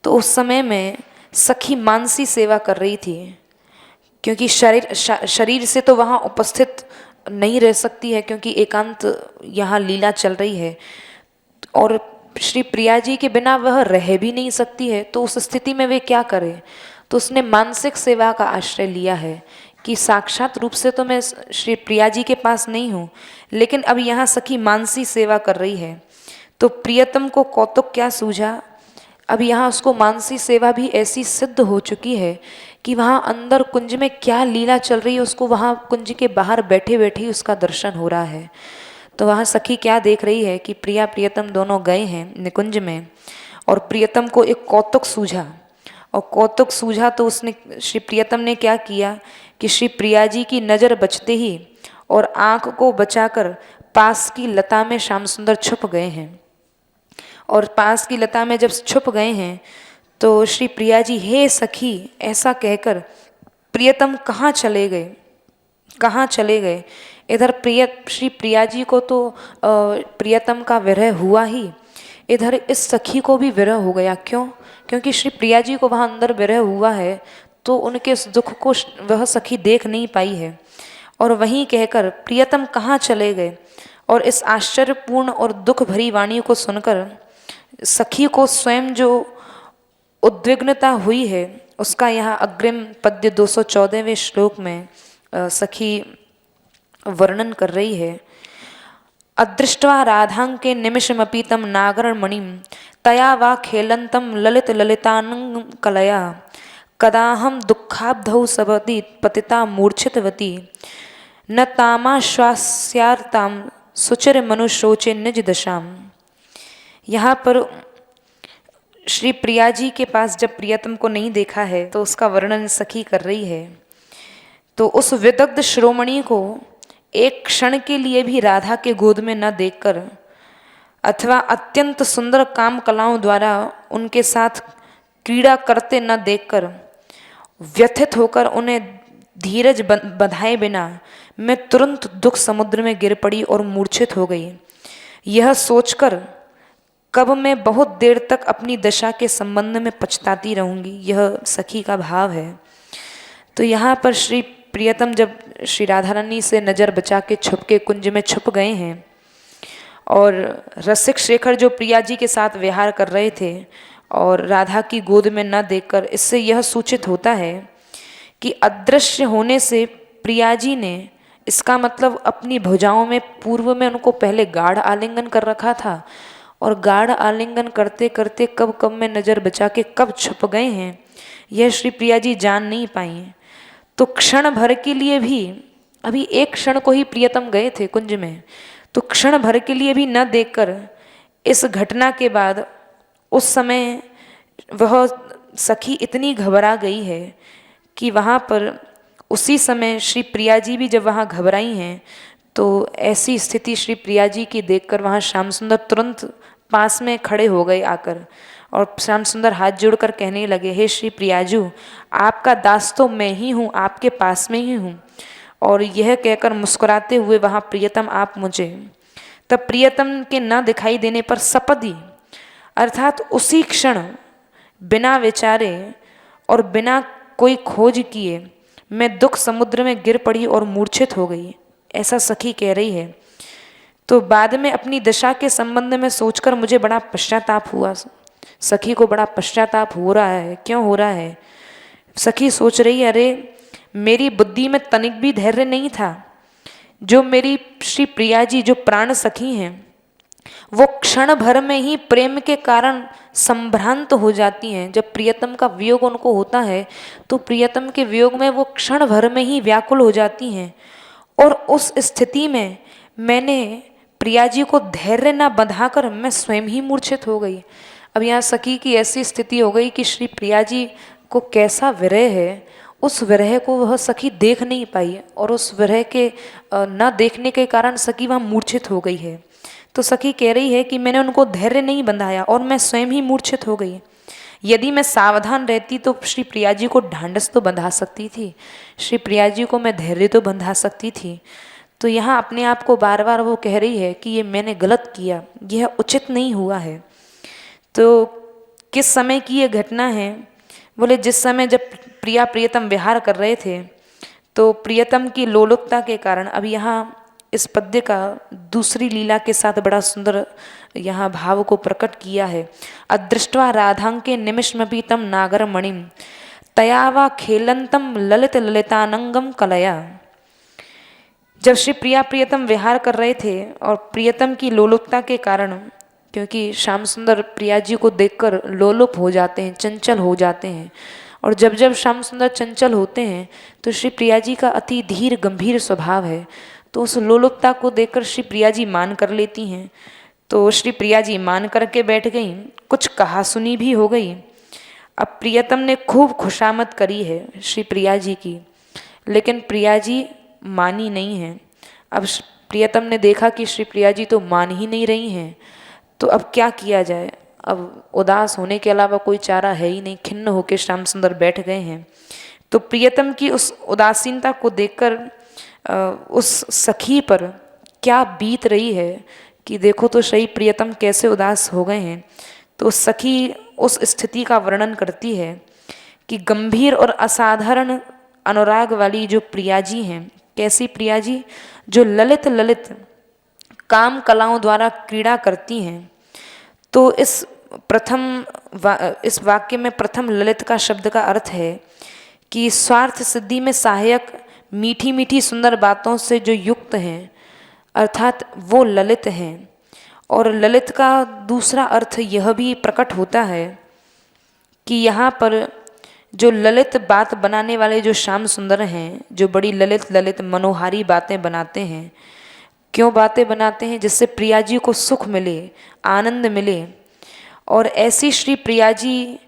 तो उस समय में सखी मानसी सेवा कर रही थी, क्योंकि शरीर से तो वहाँ उपस्थित नहीं रह सकती है, क्योंकि एकांत यहाँ लीला चल रही है और श्री प्रिया जी के बिना वह रह भी नहीं सकती है। तो उस स्थिति में वे क्या करें? तो उसने मानसिक सेवा का आश्रय लिया है कि साक्षात रूप से तो मैं श्री प्रिया जी के पास नहीं हूँ, लेकिन अब यहाँ सखी मानसी सेवा कर रही है। तो प्रियतम को कौतुक क्या सूझा, अब यहाँ उसको मानसी सेवा भी ऐसी सिद्ध हो चुकी है कि वहाँ अंदर कुंज में क्या लीला चल रही है उसको वहाँ कुंज के बाहर बैठे बैठे ही उसका दर्शन हो रहा है। तो वहाँ सखी क्या देख रही है कि प्रिया प्रियतम दोनों गए हैं निकुंज में और प्रियतम को एक कौतुक सूझा, और कौतुक सूझा तो उसने श्री प्रियतम ने क्या किया कि श्री प्रिया जी की नज़र बचते ही और आँख को बचाकर पास की लता में श्याम सुंदर छुप गए हैं। और पास की लता में जब छुप गए हैं तो श्री प्रिया जी हे सखी ऐसा कहकर प्रियतम कहाँ चले गए, कहाँ चले गए। इधर श्री प्रिया जी को तो प्रियतम का विरह हुआ ही, इधर इस सखी को भी विरह हो गया। क्यों? क्योंकि श्री प्रिया जी को वहाँ अंदर विरह हुआ है तो उनके इस दुख को वह सखी देख नहीं पाई है। और वहीं कहकर प्रियतम कहाँ चले गए, और इस आश्चर्यपूर्ण और दुख भरी वाणी को सुनकर सखी को स्वयं जो उद्विग्नता हुई है उसका यहाँ अग्रिम पद्य 214वें श्लोक में सखी वर्णन कर रही है। अदृष्ट्वा राधांके निमिषमपि तं नागरमणिं तया वा खेलन्तं ललित ललितानं कलया कदाहं दुःखाब्धौ सपदि पतिता मूर्छितवती न तामाश्वास्यार्तां सुचिर मनुशोचे निज दशाम। यहाँ पर श्री प्रिया जी के पास जब प्रियतम को नहीं देखा है तो उसका वर्णन सखी कर रही है। तो उस विदग्ध शिरोमणि को एक क्षण के लिए भी राधा के गोद में न देखकर अथवा अत्यंत सुंदर काम कलाओं द्वारा उनके साथ क्रीड़ा करते न देखकर व्यथित होकर उन्हें धीरज बंधाए बिना मैं तुरंत दुख समुद्र में गिर पड़ी और मूर्छित हो गई। यह सोचकर कब मैं बहुत देर तक अपनी दशा के संबंध में पछताती रहूंगी, यह सखी का भाव है। तो यहाँ पर श्री प्रियतम जब श्री राधा रानी से नज़र बचा के छुप के कुंज में छुप गए हैं और रसिक शेखर जो प्रिया जी के साथ विहार कर रहे थे और राधा की गोद में न देखकर, इससे यह सूचित होता है कि अदृश्य होने से प्रिया जी ने इसका मतलब अपनी भुजाओं में पूर्व में उनको पहले गाढ़ आलिंगन कर रखा था और गाढ़ आलिंगन करते करते कब कब में नज़र बचा के कब छुप गए हैं यह श्री प्रिया जी जान नहीं पाई। तो क्षण भर के लिए भी, अभी एक क्षण को ही प्रियतम गए थे कुंज में, तो क्षण भर के लिए भी न देखकर इस घटना के बाद उस समय वह सखी इतनी घबरा गई है कि वहाँ पर उसी समय श्री प्रिया जी भी जब वहाँ घबराई हैं तो ऐसी स्थिति श्री प्रिया जी की देखकर वहाँ श्याम सुंदर तुरंत पास में खड़े हो गए आकर और श्याम सुंदर हाथ जोड़कर कहने लगे, हे श्री प्रियाजू आपका दास तो मैं ही हूँ, आपके पास में ही हूँ। और यह कहकर मुस्कुराते हुए वहाँ प्रियतम आप मुझे, तब प्रियतम के न दिखाई देने पर सपदी अर्थात उसी क्षण बिना विचारे और बिना कोई खोज किए मैं दुख समुद्र में गिर पड़ी और मूर्छित हो गई, ऐसा सखी कह रही है। तो बाद में अपनी दशा के संबंध में सोचकर मुझे बड़ा पश्चाताप हुआ। सखी को बड़ा पश्चाताप हो रहा है। क्यों हो रहा है? सखी सोच रही है, अरे मेरी बुद्धि में तनिक भी धैर्य नहीं था। जो मेरी श्री प्रिया जी जो प्राण सखी हैं वो क्षण भर में ही प्रेम के कारण संभ्रांत हो जाती हैं। जब प्रियतम का वियोग उनको होता है तो प्रियतम के वियोग में वो क्षण भर में ही व्याकुल हो जाती हैं। और उस स्थिति में मैंने प्रिया जी को धैर्य न बंधाकर मैं स्वयं ही मूर्छित हो गई। अब यहाँ सखी की ऐसी स्थिति हो गई कि श्री प्रिया जी को कैसा विरह है, उस विरह को वह सखी देख नहीं पाई और उस विरह के न देखने के कारण सखी वहाँ मूर्छित हो गई है। तो सखी कह रही है कि मैंने उनको धैर्य नहीं बंधाया और मैं स्वयं ही मूर्छित हो गई। यदि मैं सावधान रहती तो श्री प्रिया जी को ढांढस तो बंधा सकती थी, श्री प्रिया जी को मैं धैर्य तो बंधा सकती थी। तो यहाँ अपने आप को बार बार वो कह रही है कि ये मैंने गलत किया, यह उचित नहीं हुआ है। तो किस समय की ये घटना है? बोले जिस समय जब प्रिया प्रियतम विहार कर रहे थे, तो प्रियतम की लोलुपता के कारण, अब यहाँ इस पद्य का दूसरी लीला के साथ बड़ा सुंदर यहाँ भाव को प्रकट किया है। अदृष्ट्वा राधांके निमिषमपि तम नागर मणिम तया वा खेलंतम ललित ललितानंगम कलया। जब श्री प्रिया प्रियतम विहार कर रहे थे और प्रियतम की लोलुपता के कारण, क्योंकि श्याम सुंदर प्रिया जी को देखकर लोलुप हो जाते हैं, चंचल हो जाते हैं, और जब जब श्याम सुंदर चंचल होते हैं तो श्री प्रिया जी का अति धीर गंभीर स्वभाव है, तो उस लोलुपता को देखकर श्री प्रिया जी मान कर लेती हैं। तो श्री प्रिया जी मान करके बैठ गई, कुछ कहा सुनी भी हो गई। अब प्रियतम ने खूब खुशामद करी है श्री प्रिया जी की, लेकिन प्रिया जी मानी नहीं है। अब प्रियतम ने देखा कि श्री प्रिया जी तो मान ही नहीं रही हैं, तो अब क्या किया जाए? अब उदास होने के अलावा कोई चारा है ही नहीं। खिन्न होकर श्याम सुंदर बैठ गए हैं। तो प्रियतम की उस उदासीनता को देखकर उस सखी पर क्या बीत रही है कि देखो तो सही, प्रियतम कैसे उदास हो गए हैं। तो सखी उस स्थिति का वर्णन करती है कि गंभीर और असाधारण अनुराग वाली जो प्रिया जी हैं, कैसी प्रिया जी? जो ललित ललित काम कलाओं द्वारा क्रीड़ा करती हैं। तो इस वाक्य में प्रथम ललित का शब्द का अर्थ है कि स्वार्थ सिद्धि में सहायक मीठी मीठी सुंदर बातों से जो युक्त हैं, अर्थात वो ललित हैं। और ललित का दूसरा अर्थ यह भी प्रकट होता है कि यहाँ पर जो ललित बात बनाने वाले जो श्याम सुंदर हैं, जो बड़ी ललित ललित मनोहारी बातें बनाते हैं। क्यों बातें बनाते हैं? जिससे प्रिया जी को सुख मिले, आनंद मिले। और ऐसी श्री प्रिया जी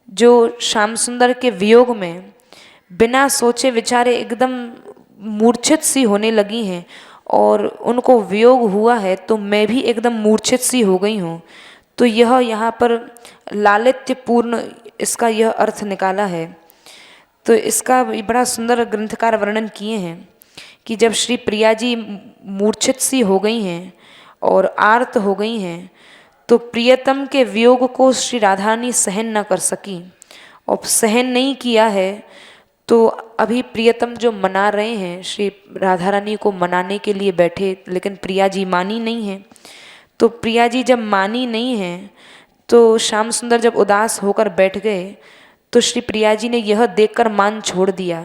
जो श्याम सुंदर के वियोग में बिना सोचे विचारे एकदम मूर्छित सी होने लगी हैं, और उनको वियोग हुआ है तो मैं भी एकदम मूर्छित सी हो गई हूँ। तो यह यहाँ पर लालित्यपूर्ण इसका यह अर्थ निकाला है। तो इसका बड़ा सुंदर ग्रंथकार वर्णन किए हैं कि जब श्री प्रिया जी मूर्छित सी हो गई हैं और आर्त हो गई हैं, तो प्रियतम के वियोग को श्री राधा रानी सहन न कर सकी, और सहन नहीं किया है। तो अभी प्रियतम जो मना रहे हैं, श्री राधा रानी को मनाने के लिए बैठे, लेकिन प्रिया जी मानी नहीं है। तो प्रिया जी जब मानी नहीं है, तो श्याम सुंदर जब उदास होकर बैठ गए, तो श्री प्रिया जी ने यह देखकर मान छोड़ दिया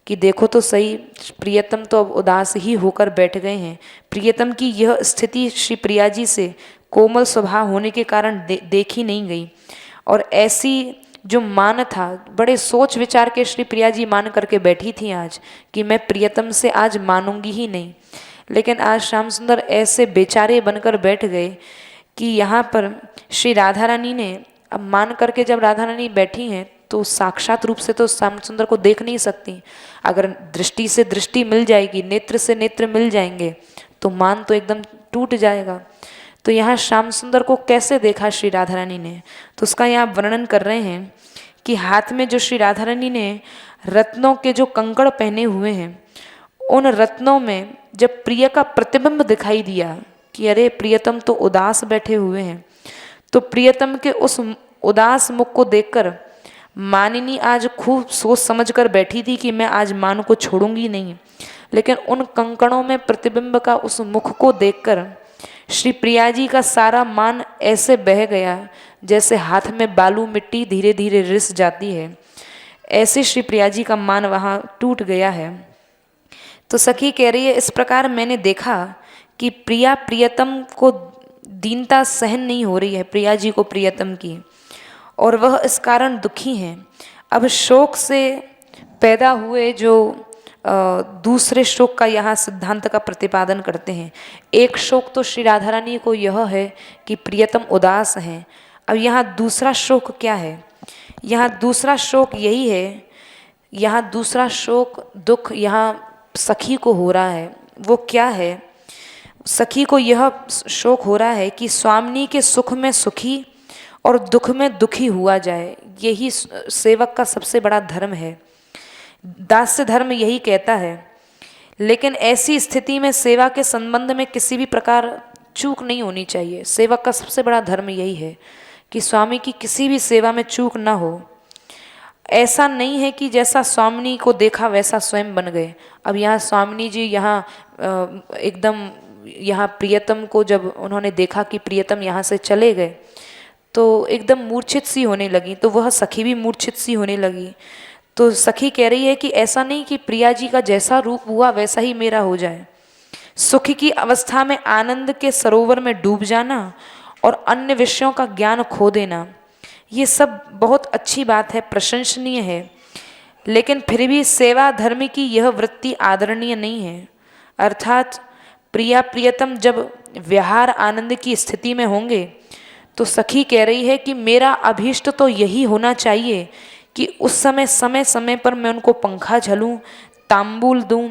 कि देखो तो सही, प्रियतम तो अब उदास ही होकर बैठ गए हैं। प्रियतम की यह स्थिति श्री प्रिया जी से कोमल स्वभाव होने के कारण देखी नहीं गई। और ऐसी जो मान था, बड़े सोच विचार के श्री प्रिया जी मान करके बैठी थी आज कि मैं प्रियतम से आज मानूंगी ही नहीं। लेकिन आज श्याम सुंदर ऐसे बेचारे बनकर बैठ गए कि यहाँ पर श्री राधा रानी ने अब मान करके, जब राधा रानी बैठी हैं तो साक्षात रूप से तो श्याम सुंदर को देख नहीं सकती। अगर दृष्टि से दृष्टि मिल जाएगी, नेत्र से नेत्र मिल जाएंगे, तो मान तो एकदम टूट जाएगा। तो यहाँ श्याम सुंदर को कैसे देखा श्री राधा रानी ने? तो उसका यहाँ वर्णन कर रहे हैं कि हाथ में जो श्री राधा रानी ने रत्नों के जो कंकड़ पहने हुए हैं, उन रत्नों में जब प्रिय का प्रतिबिंब दिखाई दिया कि अरे प्रियतम तो उदास बैठे हुए हैं, तो प्रियतम के उस उदास मुख को देखकर मानिनी आज खूब सोच समझ कर बैठी थी कि मैं आज मान को छोड़ूंगी नहीं। लेकिन उन कंकड़ों में प्रतिबिंब का उस मुख को देखकर श्री प्रिया जी का सारा मान ऐसे बह गया जैसे हाथ में बालू मिट्टी धीरे धीरे रिस जाती है। ऐसे श्री प्रिया जी का मान वहाँ टूट गया है। तो सखी कह रही है, इस प्रकार मैंने देखा कि प्रिया प्रियतम को दीनता सहन नहीं हो रही है, प्रिया जी को प्रियतम की, और वह इस कारण दुखी हैं। अब शोक से पैदा हुए जो दूसरे शोक का यहाँ सिद्धांत का प्रतिपादन करते हैं। एक शोक तो श्री राधा रानी को यह है कि प्रियतम उदास हैं। अब यहाँ दूसरा शोक क्या है? यहाँ दूसरा शोक यही है, यहाँ दूसरा शोक दुख यहाँ सखी को हो रहा है। वो क्या है? सखी को यह शोक हो रहा है कि स्वामिनी के सुख में सुखी और दुख में दुखी हुआ जाए। यही सेवक का सबसे बड़ा धर्म है, दास्य धर्म यही कहता है। लेकिन ऐसी स्थिति में सेवा के संबंध में किसी भी प्रकार चूक नहीं होनी चाहिए। सेवक का सबसे बड़ा धर्म यही है कि स्वामी की किसी भी सेवा में चूक ना हो। ऐसा नहीं है कि जैसा स्वामिनी को देखा वैसा स्वयं बन गए। अब यहाँ स्वामिनी जी यहाँ एकदम यहाँ प्रियतम को जब उन्होंने देखा कि प्रियतम यहाँ से चले गए तो एकदम मूर्छित सी होने लगी, तो वह सखी भी मूर्छित सी होने लगी। तो सखी कह रही है कि ऐसा नहीं कि प्रिया जी का जैसा रूप हुआ वैसा ही मेरा हो जाए। सुख की अवस्था में आनंद के सरोवर में डूब जाना और अन्य विषयों का ज्ञान खो देना, ये सब बहुत अच्छी बात है, प्रशंसनीय है, लेकिन फिर भी सेवा धर्म की यह वृत्ति आदरणीय नहीं है। अर्थात प्रिया प्रियतम जब विहार आनंद की स्थिति में होंगे तो सखी कह रही है कि मेरा अभीष्ट तो यही होना चाहिए कि उस समय समय समय पर मैं उनको पंखा झलूं, तांबूल दूं,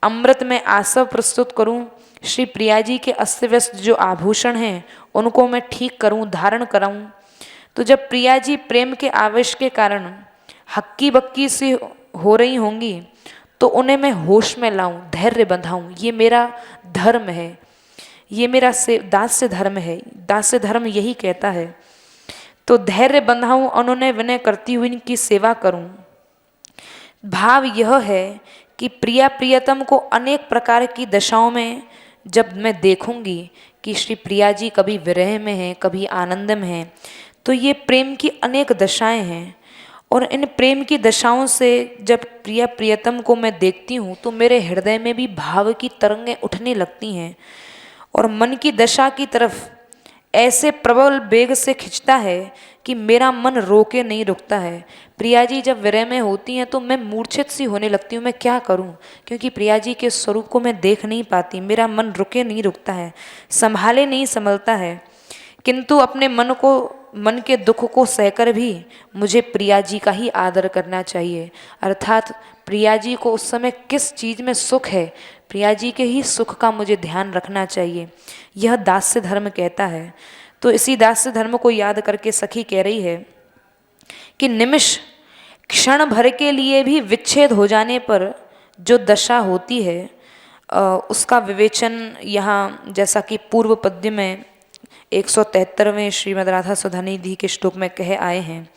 अमृत में आसव प्रस्तुत करूं, श्री प्रिया जी के अस्त व्यस्त जो आभूषण हैं उनको मैं ठीक करूं, धारण कराऊं। तो जब प्रिया जी प्रेम के आवेश के कारण हक्की बक्की सी हो रही होंगी तो उन्हें मैं होश में लाऊं, धैर्य बंधाऊं, ये मेरा धर्म है, ये मेरा दास्य धर्म है। दास्य धर्म यही कहता है। तो धैर्य बंधाऊं, उन्होंने विनय करती हुई इनकी सेवा करूं। भाव यह है कि प्रिया प्रियतम को अनेक प्रकार की दशाओं में जब मैं देखूंगी कि श्री प्रिया जी कभी विरह में हैं, कभी आनंद में हैं, तो ये प्रेम की अनेक दशाएं हैं। और इन प्रेम की दशाओं से जब प्रिया प्रियतम को मैं देखती हूँ तो मेरे हृदय में भी भाव की तरंगें उठने लगती हैं और मन की दशा की तरफ ऐसे प्रबल वेग से खिंचता है कि मेरा मन रोके नहीं रुकता है। प्रिया जी जब विरह में होती हैं तो मैं मूर्छित सी होने लगती हूँ, मैं क्या करूँ, क्योंकि प्रिया जी के स्वरूप को मैं देख नहीं पाती, मेरा मन रुके नहीं रुकता है, संभाले नहीं संभलता है। किंतु अपने मन के दुख को सहकर भी मुझे प्रिया जी का ही आदर करना चाहिए। अर्थात प्रिया जी को उस समय किस चीज़ में सुख है, प्रिया जी के ही सुख का मुझे ध्यान रखना चाहिए, यह दास्य धर्म कहता है। तो इसी दास्य धर्म को याद करके सखी कह रही है कि निमिष क्षण भर के लिए भी विच्छेद हो जाने पर जो दशा होती है उसका विवेचन यहाँ जैसा कि पूर्व पद्य में 173वें श्रीमद् राधा सुधा निधि के श्लोक में कहे आए हैं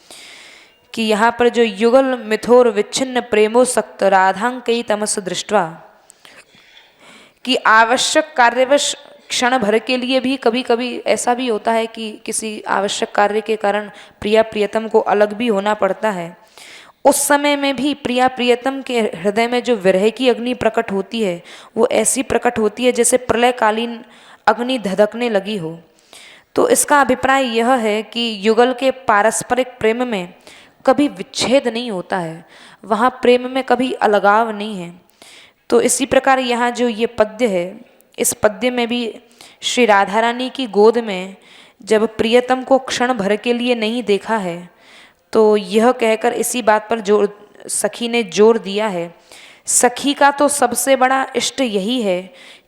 कि यहाँ पर जो युगल मिथोर विच्छिन्न प्रेमोसक्त राधांकई तमस दृष्टवा, कि आवश्यक कार्यवश क्षण भर के लिए भी कभी कभी ऐसा भी होता है कि किसी आवश्यक कार्य के कारण प्रिया प्रियतम को अलग भी होना पड़ता है। उस समय में भी प्रिया प्रियतम के हृदय में जो विरह की अग्नि प्रकट होती है वो ऐसी प्रकट होती है जैसे प्रलयकालीन अग्नि धधकने लगी हो। तो इसका अभिप्राय यह है कि युगल के पारस्परिक प्रेम में कभी विच्छेद नहीं होता है, वहाँ प्रेम में कभी अलगाव नहीं है। तो इसी प्रकार यहाँ जो ये पद्य है, इस पद्य में भी श्री राधा रानी की गोद में जब प्रियतम को क्षण भर के लिए नहीं देखा है तो यह कहकर इसी बात पर सखी ने जोर दिया है, सखी का तो सबसे बड़ा इष्ट यही है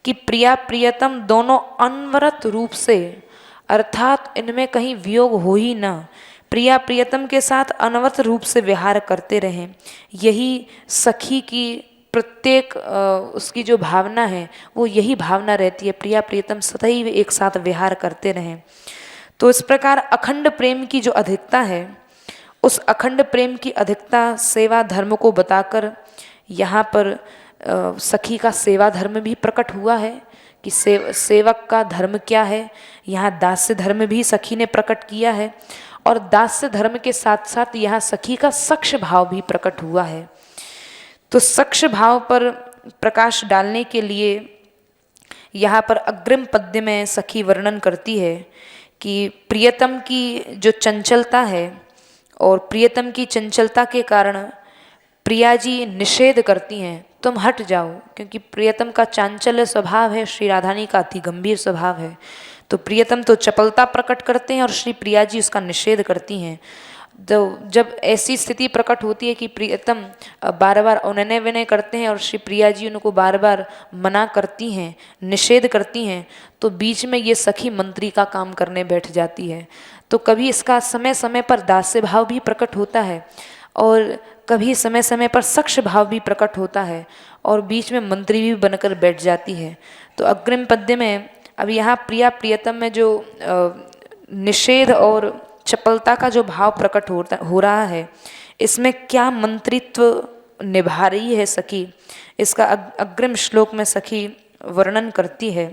कि प्रिया प्रियतम दोनों अनवरत रूप से, अर्थात इनमें कहीं वियोग हो ही ना, प्रिया प्रियतम के साथ अनवरत रूप से विहार करते रहें। यही सखी की प्रत्येक उसकी जो भावना है वो यही भावना रहती है, प्रिया प्रियतम सदैव एक साथ विहार करते रहें। तो इस प्रकार अखंड प्रेम की जो अधिकता है, उस अखंड प्रेम की अधिकता सेवा धर्म को बताकर यहाँ पर सखी का सेवा धर्म भी प्रकट हुआ है कि सेवक का धर्म क्या है। यहाँ दास्य धर्म भी सखी ने प्रकट किया है और दास्य धर्म के साथ साथ यहाँ सखी का सक्ष भाव भी प्रकट हुआ है। तो सक्ष भाव पर प्रकाश डालने के लिए यहाँ पर अग्रिम पद्य में सखी वर्णन करती है कि प्रियतम की जो चंचलता है और प्रियतम की चंचलता के कारण प्रिया जी निषेध करती हैं, तुम हट जाओ, क्योंकि प्रियतम का चांचल्य स्वभाव है, श्री राधानी का अति गंभीर स्वभाव है। तो प्रियतम तो चपलता प्रकट करते हैं और श्री प्रिया जी उसका निषेध करती हैं। तो जब ऐसी स्थिति प्रकट होती है कि प्रियतम बार बार उन्नय विनय करते हैं और श्री प्रिया जी उनको बार बार मना करती हैं, निषेध करती हैं, तो बीच में ये सखी मंत्री का काम करने बैठ जाती है। तो कभी इसका समय समय पर दास्य भाव भी प्रकट होता है और कभी समय समय पर सक्ष भाव भी प्रकट होता है और बीच में मंत्री भी बनकर बैठ जाती है। तो अग्रिम पद्य में अब यहाँ प्रिया प्रियतम में जो निषेध और चपलता का जो भाव प्रकट हो रहा है, इसमें क्या मंत्रित्व निभा रही है सखी, इसका अग्रिम श्लोक में सखी वर्णन करती है।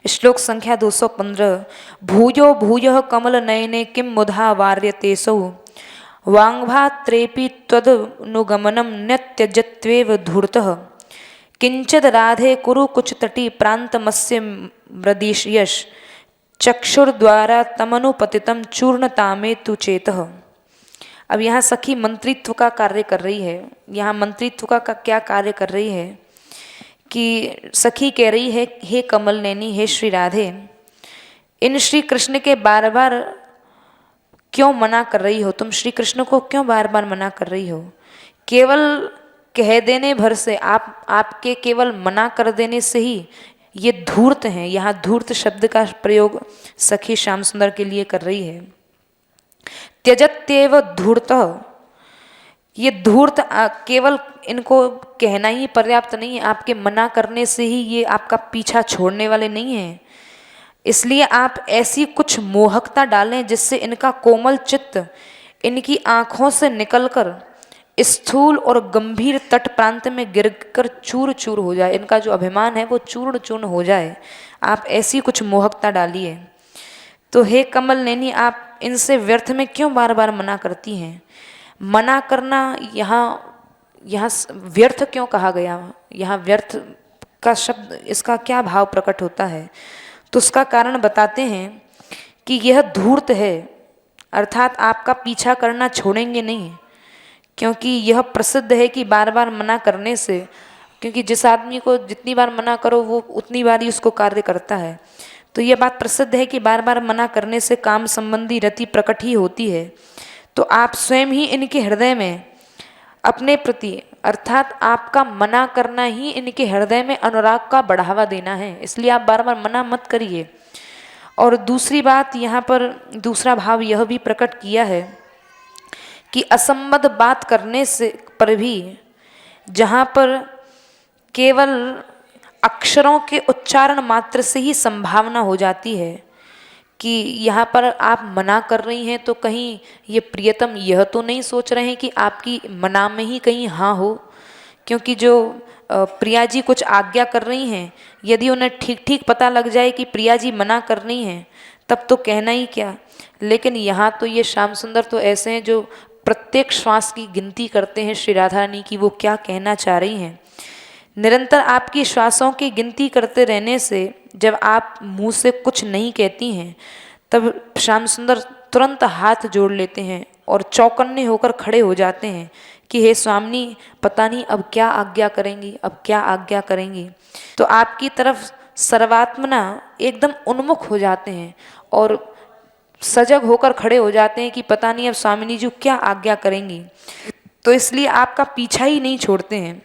श्लोक संख्या 215। भूयो भूयः कमल नयने किं मुधा वार्यतेसौ वाङ्भात्रेपि त्वदनुगमनं न त्यजत्वेव धूर्तः किंचिद राधे कुरु कुचतटी प्रान्तमस्य मृदिशयश चक्षुर्द्वारा तमनुपतितं चूर्णतामे तु चेतः। अब यहाँ सखी मंत्रित्व का कार्य कर रही है। यहाँ मंत्रित्व का क्या कार्य कर रही है कि सखी कह रही है, हे कमल नैनी, हे श्री राधे, इन श्री कृष्ण के बार बार क्यों मना कर रही हो? तुम श्री कृष्ण को क्यों बार बार मना कर रही हो? केवल कह देने भर से, आपके केवल मना कर देने से ही ये धूर्त हैं। यहाँ धूर्त शब्द का प्रयोग सखी श्याम सुंदर के लिए कर रही है। त्यजत्येव धूर्तः, ये धूर्त केवल इनको कहना ही पर्याप्त नहीं है, आपके मना करने से ही ये आपका पीछा छोड़ने वाले नहीं हैं। इसलिए आप ऐसी कुछ मोहकता डालें जिससे इनका कोमल चित्त इनकी आँखों से निकलकर स्थूल और गंभीर तट प्रांत में गिरकर चूर चूर हो जाए, इनका जो अभिमान है वो चूर्ण चूर्ण हो जाए। आप ऐसी कुछ मोहकता डालिए। तो हे कमल नैनी, आप इनसे व्यर्थ में क्यों बार बार मना करती हैं? मना करना यहाँ व्यर्थ क्यों कहा गया? यहाँ व्यर्थ का शब्द, इसका क्या भाव प्रकट होता है? तो उसका कारण बताते हैं कि यह धूर्त है, अर्थात आपका पीछा करना छोड़ेंगे नहीं, क्योंकि यह प्रसिद्ध है कि बार बार मना करने से, क्योंकि जिस आदमी को जितनी बार मना करो वो उतनी बार ही उसको कार्य करता है। तो यह बात प्रसिद्ध है कि बार बार मना करने से काम संबंधी रति प्रकट ही होती है। तो आप स्वयं ही इनके हृदय में अपने प्रति, अर्थात आपका मना करना ही इनके हृदय में अनुराग का बढ़ावा देना है, इसलिए आप बार बार मना मत करिए। और दूसरी बात, यहाँ पर दूसरा भाव यह भी प्रकट किया है कि असंबद्ध बात करने से पर भी, जहाँ पर केवल अक्षरों के उच्चारण मात्र से ही संभावना हो जाती है कि यहाँ पर आप मना कर रही हैं, तो कहीं ये प्रियतम यह तो नहीं सोच रहे हैं कि आपकी मना में ही कहीं हाँ हो, क्योंकि जो प्रिया जी कुछ आज्ञा कर रही हैं, यदि उन्हें ठीक ठीक पता लग जाए कि प्रिया जी मना कर रही हैं, तब तो कहना ही क्या। लेकिन यहाँ तो ये श्याम सुंदर तो ऐसे हैं जो प्रत्येक श्वास की गिनती करते हैं श्री राधा रानी की वो क्या कहना चाह रही हैं। निरंतर आपकी श्वासों की गिनती करते रहने से जब आप मुंह से कुछ नहीं कहती हैं, तब श्याम सुंदर तुरंत हाथ जोड़ लेते हैं और चौकन्ने होकर खड़े हो जाते हैं कि हे स्वामिनी, पता नहीं अब क्या आज्ञा करेंगी, अब क्या आज्ञा करेंगी। तो आपकी तरफ सर्वात्मना एकदम उन्मुख हो जाते हैं और सजग होकर खड़े हो जाते हैं कि पता नहीं अब स्वामिनी जी क्या आज्ञा करेंगी। तो इसलिए आपका पीछा ही नहीं छोड़ते हैं।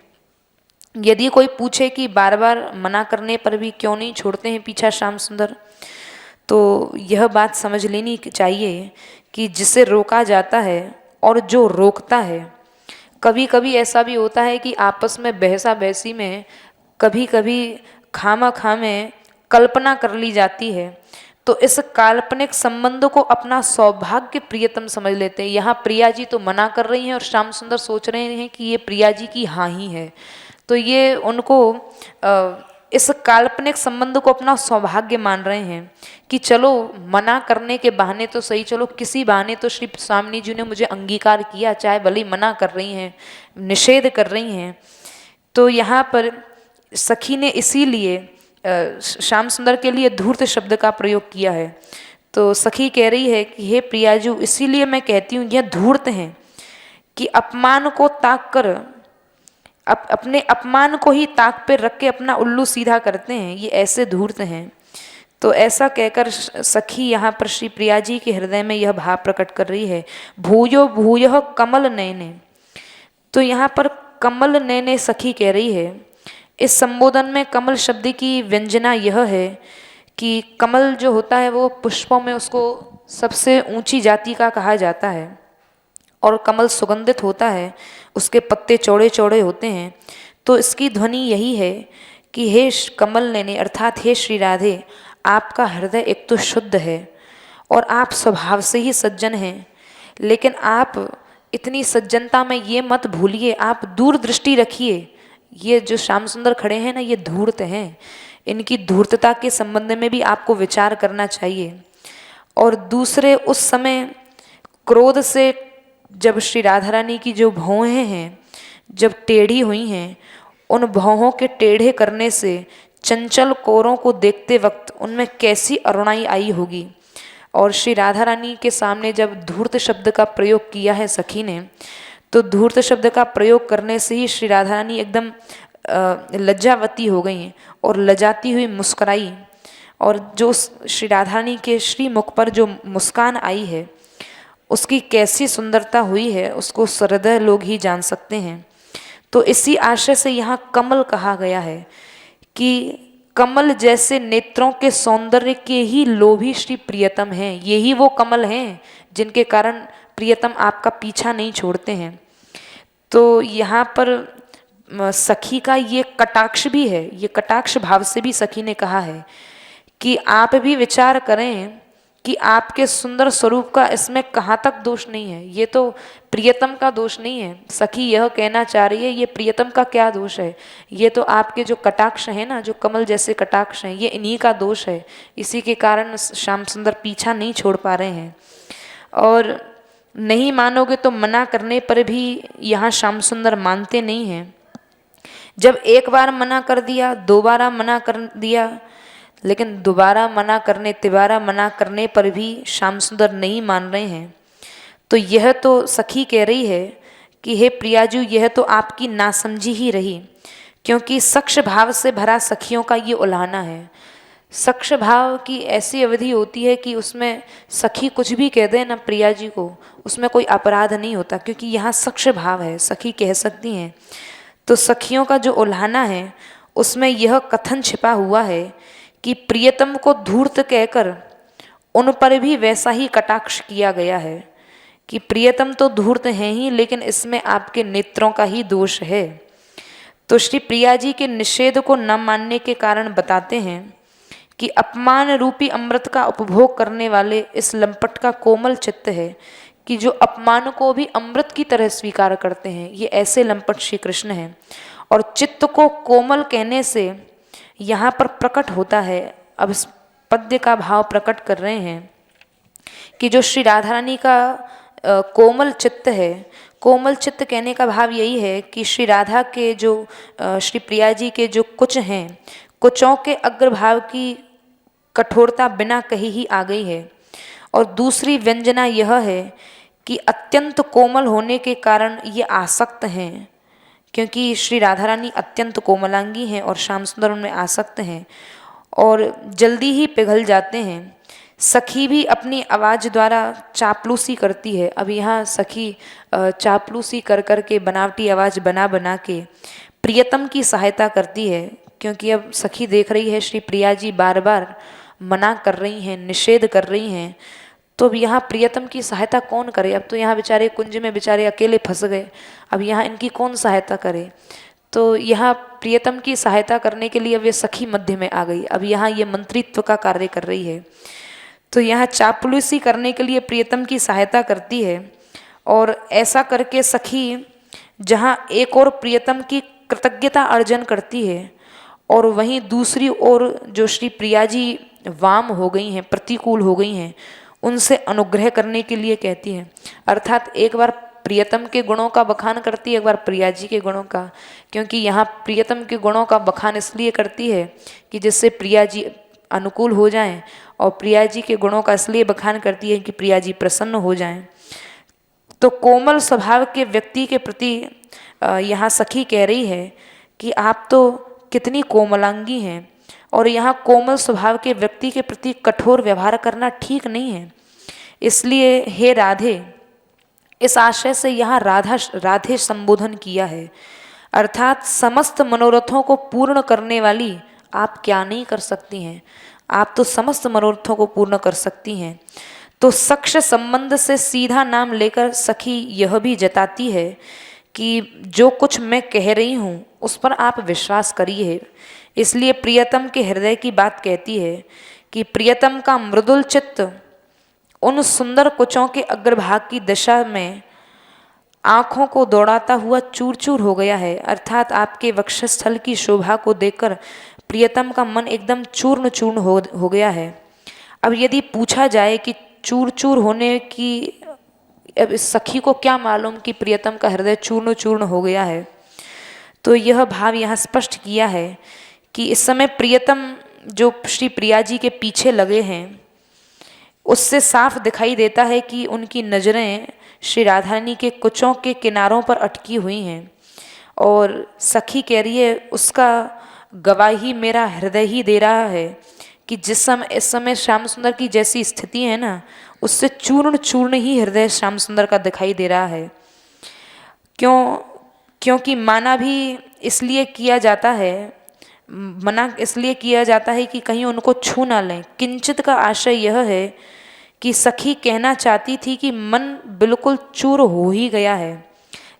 यदि कोई पूछे कि बार बार मना करने पर भी क्यों नहीं छोड़ते हैं पीछा श्याम सुंदर, तो यह बात समझ लेनी चाहिए कि जिसे रोका जाता है और जो रोकता है, कभी कभी ऐसा भी होता है कि आपस में बहसा बहसी में कभी कभी खामा में कल्पना कर ली जाती है, तो इस काल्पनिक संबंध को अपना सौभाग्य प्रियतम समझ लेते हैं। यहाँ प्रिया जी तो मना कर रही हैं और श्याम सुंदर सोच रहे हैं कि ये प्रिया जी की हाँ ही है, तो ये उनको इस काल्पनिक संबंध को अपना सौभाग्य मान रहे हैं कि चलो मना करने के बहाने तो सही, चलो किसी बहाने तो श्री स्वामिनी जी ने मुझे अंगीकार किया, चाहे भले ही मना कर रही हैं, निषेध कर रही हैं। तो यहाँ पर सखी ने इसीलिए श्याम सुंदर के लिए धूर्त शब्द का प्रयोग किया है। तो सखी कह रही है कि हे प्रियाजू, इसीलिए मैं कहती हूँ यह धूर्त हैं कि अपमान को ताक कर अपने अपमान को ही ताक पे रख के अपना उल्लू सीधा करते हैं, ये ऐसे धूर्त हैं। तो ऐसा कहकर सखी यहाँ पर श्री प्रिया जी के हृदय में यह भाव प्रकट कर रही है, भूयो भूयः कमल नयने। तो यहाँ पर कमल नयने सखी कह रही है। इस संबोधन में कमल शब्द की व्यंजना यह है कि कमल जो होता है वो पुष्पों में उसको सबसे ऊंची जाति का कहा जाता है और कमल सुगंधित होता है, उसके पत्ते चौड़े चौड़े होते हैं। तो इसकी ध्वनि यही है कि हे कमल नयने, अर्थात हे श्री राधे, आपका हृदय एक तो शुद्ध है और आप स्वभाव से ही सज्जन हैं, लेकिन आप इतनी सज्जनता में ये मत भूलिए, आप दूरदृष्टि रखिए। ये जो श्याम सुंदर खड़े हैं ना, ये धूर्त हैं, इनकी धूर्तता के संबंध में भी आपको विचार करना चाहिए। और दूसरे, उस समय क्रोध से जब श्री राधा रानी की जो भौहें हैं जब टेढ़ी हुई हैं, उन भौहों के टेढ़े करने से चंचल कोरों को देखते वक्त उनमें कैसी अरुणाई आई होगी। और श्री राधा रानी के सामने जब धूर्त शब्द का प्रयोग किया है सखी ने, तो धूर्त शब्द का प्रयोग करने से ही श्री राधा रानी एकदम लज्जावती हो गई और लजाती हुई मुस्कुराई। और जो श्री राधा रानी के श्री मुख पर जो मुस्कान आई है, उसकी कैसी सुंदरता हुई है, उसको सहृदय लोग ही जान सकते हैं। तो इसी आशय से यहाँ कमल कहा गया है कि कमल जैसे नेत्रों के सौंदर्य के ही लोभी श्री प्रियतम हैं। यही वो कमल हैं जिनके कारण प्रियतम आपका पीछा नहीं छोड़ते हैं। तो यहाँ पर सखी का ये कटाक्ष भी है, ये कटाक्ष भाव से भी सखी ने कहा है कि आप भी विचार करें कि आपके सुंदर स्वरूप का इसमें कहाँ तक दोष नहीं है। ये तो प्रियतम का दोष नहीं है, सखी यह कहना चाह रही है, ये प्रियतम का क्या दोष है, ये तो आपके जो कटाक्ष है ना, जो कमल जैसे कटाक्ष हैं, ये इन्हीं का दोष है। इसी के कारण श्याम सुंदर पीछा नहीं छोड़ पा रहे हैं। और नहीं मानोगे तो मना करने पर भी यहाँ श्याम सुंदर मानते नहीं हैं। जब एक बार मना कर दिया, दोबारा मना कर दिया, लेकिन दोबारा मना करने, तिबारा मना करने पर भी श्याम सुंदर नहीं मान रहे हैं। तो यह तो सखी कह रही है कि हे प्रियाजू, यह तो आपकी नासमझी ही रही, क्योंकि सक्ष भाव से भरा सखियों का ये उल्हाना है। सक्ष भाव की ऐसी अवधि होती है कि उसमें सखी कुछ भी कह दे ना प्रिया जी को, उसमें कोई अपराध नहीं होता, क्योंकि यहाँ सक्ष भाव है, सखी कह सकती हैं। तो सखियों का जो उल्हाना है उसमें यह कथन छिपा हुआ है कि प्रियतम को धूर्त कहकर उन पर भी वैसा ही कटाक्ष किया गया है कि प्रियतम तो धूर्त हैं ही, लेकिन इसमें आपके नेत्रों का ही दोष है। तो श्री प्रिया जी के निषेध को न मानने के कारण बताते हैं कि अपमान रूपी अमृत का उपभोग करने वाले इस लंपट का कोमल चित्त है कि जो अपमान को भी अमृत की तरह स्वीकार करते हैं। ये ऐसे लंपट श्री कृष्ण हैं। और चित्त को कोमल कहने से यहाँ पर प्रकट होता है, अब इस पद्य का भाव प्रकट कर रहे हैं कि जो श्री राधा रानी का कोमल चित्त है, कोमल चित्त कहने का भाव यही है कि श्री राधा के जो श्री प्रिया जी के जो कुच हैं, कुचों के अग्रभाव की कठोरता बिना कही ही आ गई है। और दूसरी व्यंजना यह है कि अत्यंत कोमल होने के कारण ये आसक्त हैं, क्योंकि श्री राधा रानी अत्यंत कोमलांगी हैं और श्याम सुंदर उनमें आसक्त हैं और जल्दी ही पिघल जाते हैं। सखी भी अपनी आवाज़ द्वारा चापलूसी करती है। अब यहाँ सखी चापलूसी कर कर के, बनावटी आवाज़ बना बना के प्रियतम की सहायता करती है, क्योंकि अब सखी देख रही है श्री प्रिया जी बार बार मना कर रही हैं, निषेध कर रही हैं, तो अब यहाँ प्रियतम की सहायता कौन करे। अब तो यहाँ बेचारे कुंज में बेचारे अकेले फंस गए, अब यहाँ इनकी कौन सहायता करे। तो यहाँ प्रियतम की सहायता करने के लिए अब ये सखी मध्य में आ गई, अब यहाँ ये मंत्रित्व का कार्य कर रही है। तो यहाँ चापलूसी करने के लिए प्रियतम की सहायता करती है। और ऐसा करके सखी जहाँ एक और प्रियतम की कृतज्ञता अर्जन करती है, और वहीं दूसरी ओर जो श्री प्रिया जी वाम हो गई हैं, प्रतिकूल हो गई हैं, उनसे अनुग्रह करने के लिए कहती हैं। अर्थात एक बार प्रियतम के गुणों का बखान करती है, एक बार प्रिया जी के गुणों का, क्योंकि यहाँ प्रियतम के गुणों का बखान इसलिए करती है कि जिससे प्रिया जी अनुकूल हो जाएं, और प्रिया जी के गुणों का इसलिए बखान करती है कि प्रिया जी प्रसन्न हो जाएं। तो कोमल स्वभाव के व्यक्ति के प्रति यहाँ सखी कह रही है कि आप तो कितनी कोमलांगी हैं, और यहाँ कोमल स्वभाव के व्यक्ति के प्रति कठोर व्यवहार करना ठीक नहीं है। इसलिए हे राधे, इस आशय से यहाँ राधे संबोधन किया है। अर्थात समस्त मनोरथों को पूर्ण करने वाली आप क्या नहीं कर सकती हैं, आप तो समस्त मनोरथों को पूर्ण कर सकती हैं। तो सक्ष संबंध से सीधा नाम लेकर सखी यह भी जताती है कि जो कुछ मैं कह रही हूँ उस पर आप विश्वास करिए। इसलिए प्रियतम के हृदय की बात कहती है कि प्रियतम का मृदुल चित्त उन सुंदर कुचों के अग्रभाग की दशा में आंखों को दौड़ाता हुआ चूर चूर हो गया है। अर्थात आपके वक्षस्थल की शोभा को देखकर प्रियतम का मन एकदम चूर्ण चूर्ण हो गया है। अब यदि पूछा जाए कि चूर चूर होने की, अब इस सखी को क्या मालूम कि प्रियतम का हृदय चूर्ण चूर्ण हो गया है, तो यह भाव यहाँ स्पष्ट किया है कि इस समय प्रियतम जो श्री प्रिया जी के पीछे लगे हैं, उससे साफ दिखाई देता है कि उनकी नज़रें श्री राधारानी के कुचों के किनारों पर अटकी हुई हैं। और सखी कह रही है, उसका गवाही मेरा हृदय ही दे रहा है कि जिस समय इस समय श्याम सुंदर की जैसी स्थिति है ना, उससे चूर्ण चूर्ण ही हृदय श्याम सुंदर का दिखाई दे रहा है। क्योंकि माना भी इसलिए किया जाता है, मना इसलिए किया जाता है कि कहीं उनको छू ना लें। किंचित का आशय यह है कि सखी कहना चाहती थी कि मन बिल्कुल चूर हो ही गया है,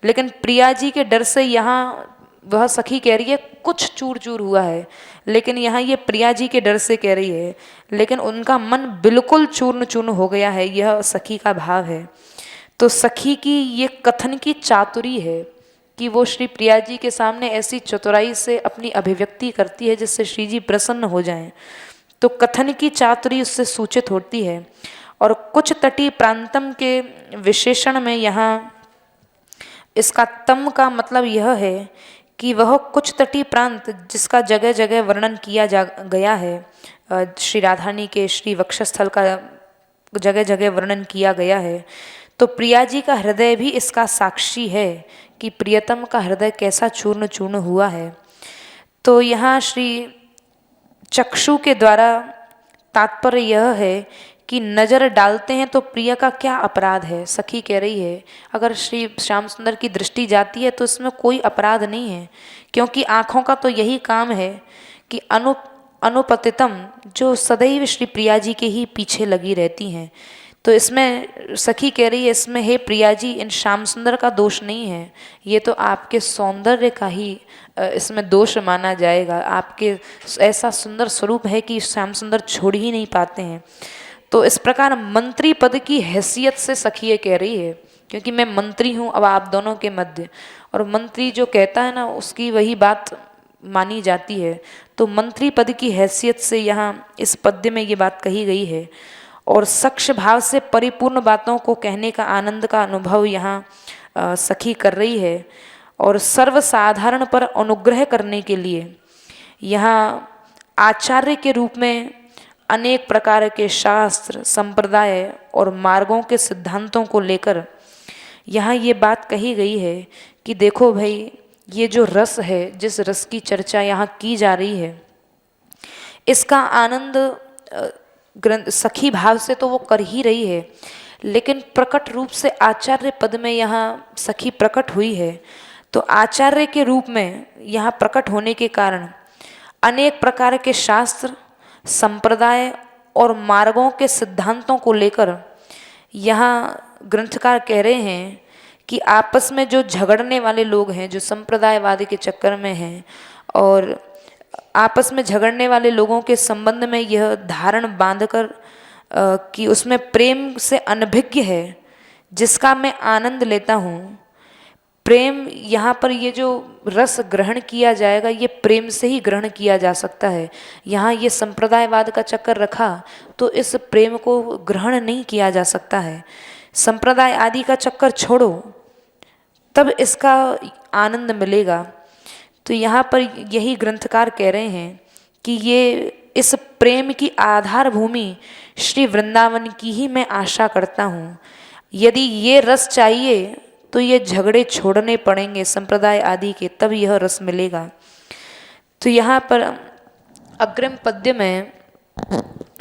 लेकिन प्रिया जी के डर से यहाँ वह सखी कह रही है कुछ चूर चूर हुआ है, लेकिन यहाँ ये प्रिया जी के डर से कह रही है, लेकिन उनका मन बिल्कुल चूर्ण चूर्ण हो गया है, यह सखी का भाव है। तो सखी की ये कथन की चातुरी है कि वो श्री प्रिया जी के सामने ऐसी चतुराई से अपनी अभिव्यक्ति करती है जिससे श्री जी प्रसन्न हो जाएं। तो कथन की चातुरी उससे सूचित होती है। और कुछ तटीय प्रांतम के विशेषण में यहाँ इसका तम का मतलब यह है कि वह कुछ तटीय प्रांत जिसका जगह जगह वर्णन किया गया है, श्री राधारानी के श्री वक्षस्थल का जगह जगह वर्णन किया गया है। तो प्रिया जी का हृदय भी इसका साक्षी है कि प्रियतम का हृदय कैसा चूर्ण चूर्ण हुआ है। तो यहाँ श्री चक्षु के द्वारा तात्पर्य यह है कि नज़र डालते हैं तो प्रिय का क्या अपराध है। सखी कह रही है अगर श्री श्याम सुंदर की दृष्टि जाती है तो इसमें कोई अपराध नहीं है, क्योंकि आँखों का तो यही काम है कि अनुपतितम जो सदैव श्री प्रिया जी के ही पीछे लगी रहती हैं। तो इसमें सखी कह रही है इसमें हे प्रिया जी, इन श्याम सुंदर का दोष नहीं है, ये तो आपके सौंदर्य का ही इसमें दोष माना जाएगा। आपके ऐसा सुंदर स्वरूप है कि श्याम सुंदर छोड़ ही नहीं पाते हैं। तो इस प्रकार मंत्री पद की हैसियत से सखी ये कह रही है, क्योंकि मैं मंत्री हूँ अब आप दोनों के मध्य, और मंत्री जो कहता है ना उसकी वही बात मानी जाती है। तो मंत्री पद की हैसियत से यहाँ इस पद्य में ये बात कही गई है। और सक्ष भाव से परिपूर्ण बातों को कहने का आनंद का अनुभव यहाँ सखी कर रही है। और सर्वसाधारण पर अनुग्रह करने के लिए यहाँ आचार्य के रूप में अनेक प्रकार के शास्त्र, संप्रदाय और मार्गों के सिद्धांतों को लेकर यहाँ ये बात कही गई है कि देखो भाई, ये जो रस है, जिस रस की चर्चा यहाँ की जा रही है, इसका आनंद ग्रंथ सखी भाव से तो वो कर ही रही है, लेकिन प्रकट रूप से आचार्य पद में यहाँ सखी प्रकट हुई है। तो आचार्य के रूप में यहाँ प्रकट होने के कारण अनेक प्रकार के शास्त्र, संप्रदाय और मार्गों के सिद्धांतों को लेकर यहाँ ग्रंथकार कह रहे हैं कि आपस में जो झगड़ने वाले लोग हैं, जो संप्रदायवादी के चक्कर में हैं और आपस में झगड़ने वाले लोगों के संबंध में यह धारण बांधकर कि उसमें प्रेम से अनभिज्ञ है जिसका मैं आनंद लेता हूँ। प्रेम यहाँ पर ये जो रस ग्रहण किया जाएगा ये प्रेम से ही ग्रहण किया जा सकता है। यहाँ ये संप्रदायवाद का चक्कर रखा तो इस प्रेम को ग्रहण नहीं किया जा सकता है। संप्रदाय आदि का चक्कर छोड़ो तब इसका आनंद मिलेगा। तो यहाँ पर यही ग्रंथकार कह रहे हैं कि ये इस प्रेम की आधार भूमि श्री वृंदावन की ही मैं आशा करता हूँ। यदि ये रस चाहिए तो ये झगड़े छोड़ने पड़ेंगे संप्रदाय आदि के, तब यह रस मिलेगा। तो यहाँ पर अग्रिम पद्य में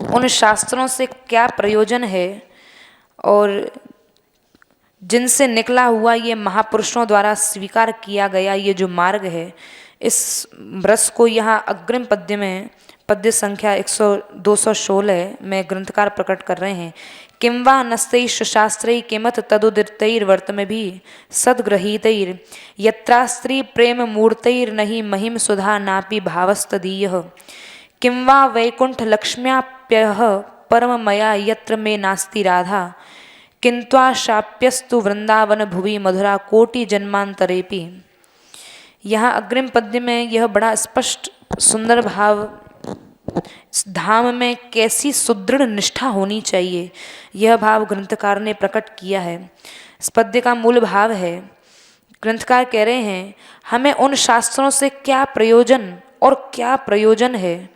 उन शास्त्रों से क्या प्रयोजन है और जिनसे निकला हुआ ये महापुरुषों द्वारा स्वीकार किया गया ये जो मार्ग है, इस रस को यहाँ अग्रिम पद्य में पद्य संख्या 216 में ग्रंथकार प्रकट कर रहे हैं। किंवा नस्तैश्च शास्त्रै किमथ तदुदितैर्वर्तमभि सद्गृहीतैर् यत्रास्त्री प्रेम मूर्तैर्नहि महिम सुधा नापि भावस्तदीयः किंवा वैकुंठ लक्ष्म्याप्यः परम मया यत्र में नास्ति राधा किंत्वा शाप्यस्तु वृंदावन भुवि मधुरा कोटि जन्मांतरेपि। यहाँ अग्रिम पद्य में यह बड़ा स्पष्ट सुंदर भाव, इस धाम में कैसी सुदृढ़ निष्ठा होनी चाहिए, यह भाव ग्रंथकार ने प्रकट किया है। इस पद्य का मूल भाव है, ग्रंथकार कह रहे हैं हमें उन शास्त्रों से क्या प्रयोजन और क्या प्रयोजन है,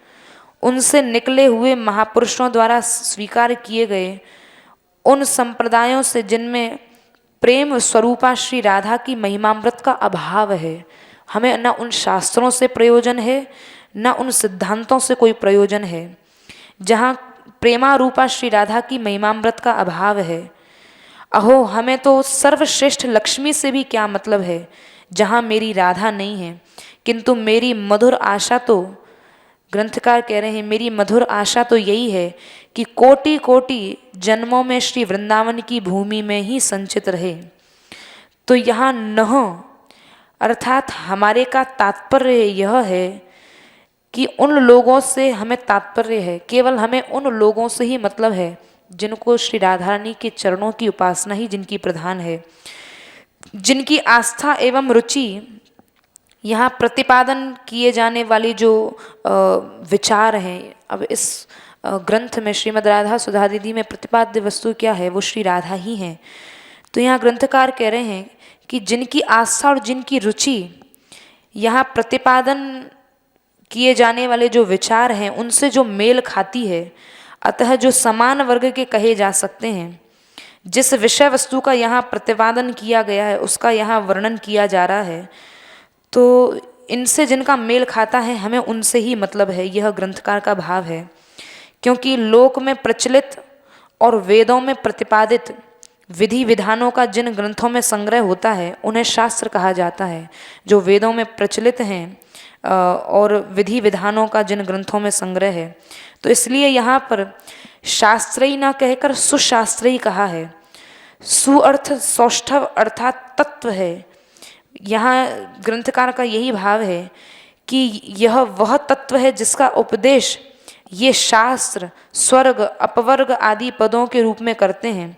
उनसे निकले हुए महापुरुषों द्वारा स्वीकार किए गए उन संप्रदायों से जिनमें प्रेम स्वरूपा श्री राधा की महिमामृत का अभाव है। हमें न उन शास्त्रों से प्रयोजन है, न उन सिद्धांतों से कोई प्रयोजन है जहाँ प्रेमा रूपा श्री राधा की महिमामृत का अभाव है। अहो, हमें तो सर्वश्रेष्ठ लक्ष्मी से भी क्या मतलब है जहाँ मेरी राधा नहीं है। किंतु मेरी मधुर आशा तो, ग्रंथकार कह रहे हैं मेरी मधुर आशा तो यही है कि कोटि कोटि जन्मों में श्री वृंदावन की भूमि में ही संचित रहे। तो यहाँ नह अर्थात हमारे का तात्पर्य यह है कि उन लोगों से हमें तात्पर्य है, केवल हमें उन लोगों से ही मतलब है जिनको श्री राधा रानी के चरणों की उपासना ही जिनकी प्रधान है, जिनकी आस्था एवं रुचि यहाँ प्रतिपादन किए जाने वाली जो विचार हैं। अब इस ग्रंथ में श्रीमद् राधा सुधा दीदी में प्रतिपाद्य वस्तु क्या है, वो श्री राधा ही हैं। तो यहाँ ग्रंथकार कह रहे हैं कि जिनकी आस्था और जिनकी रुचि यहाँ प्रतिपादन किए जाने वाले जो विचार हैं उनसे जो मेल खाती है, अतः जो समान वर्ग के कहे जा सकते हैं, जिस विषय वस्तु का यहाँ प्रतिपादन किया गया है उसका यहाँ वर्णन किया जा रहा है, तो इनसे जिनका मेल खाता है हमें उनसे ही मतलब है, यह ग्रंथकार का भाव है। क्योंकि लोक में प्रचलित और वेदों में प्रतिपादित विधि विधानों का जिन ग्रंथों में संग्रह होता है उन्हें शास्त्र कहा जाता है। जो वेदों में प्रचलित हैं और विधि विधानों का जिन ग्रंथों में संग्रह है, तो इसलिए यहाँ पर शास्त्रई ना कहकर सुशास्त्रई कहा है। सुअर्थ सौष्ठव अर्थात तत्व है। यहाँ ग्रंथकार का यही भाव है कि यह वह तत्व है जिसका उपदेश ये शास्त्र स्वर्ग अपवर्ग आदि पदों के रूप में करते हैं,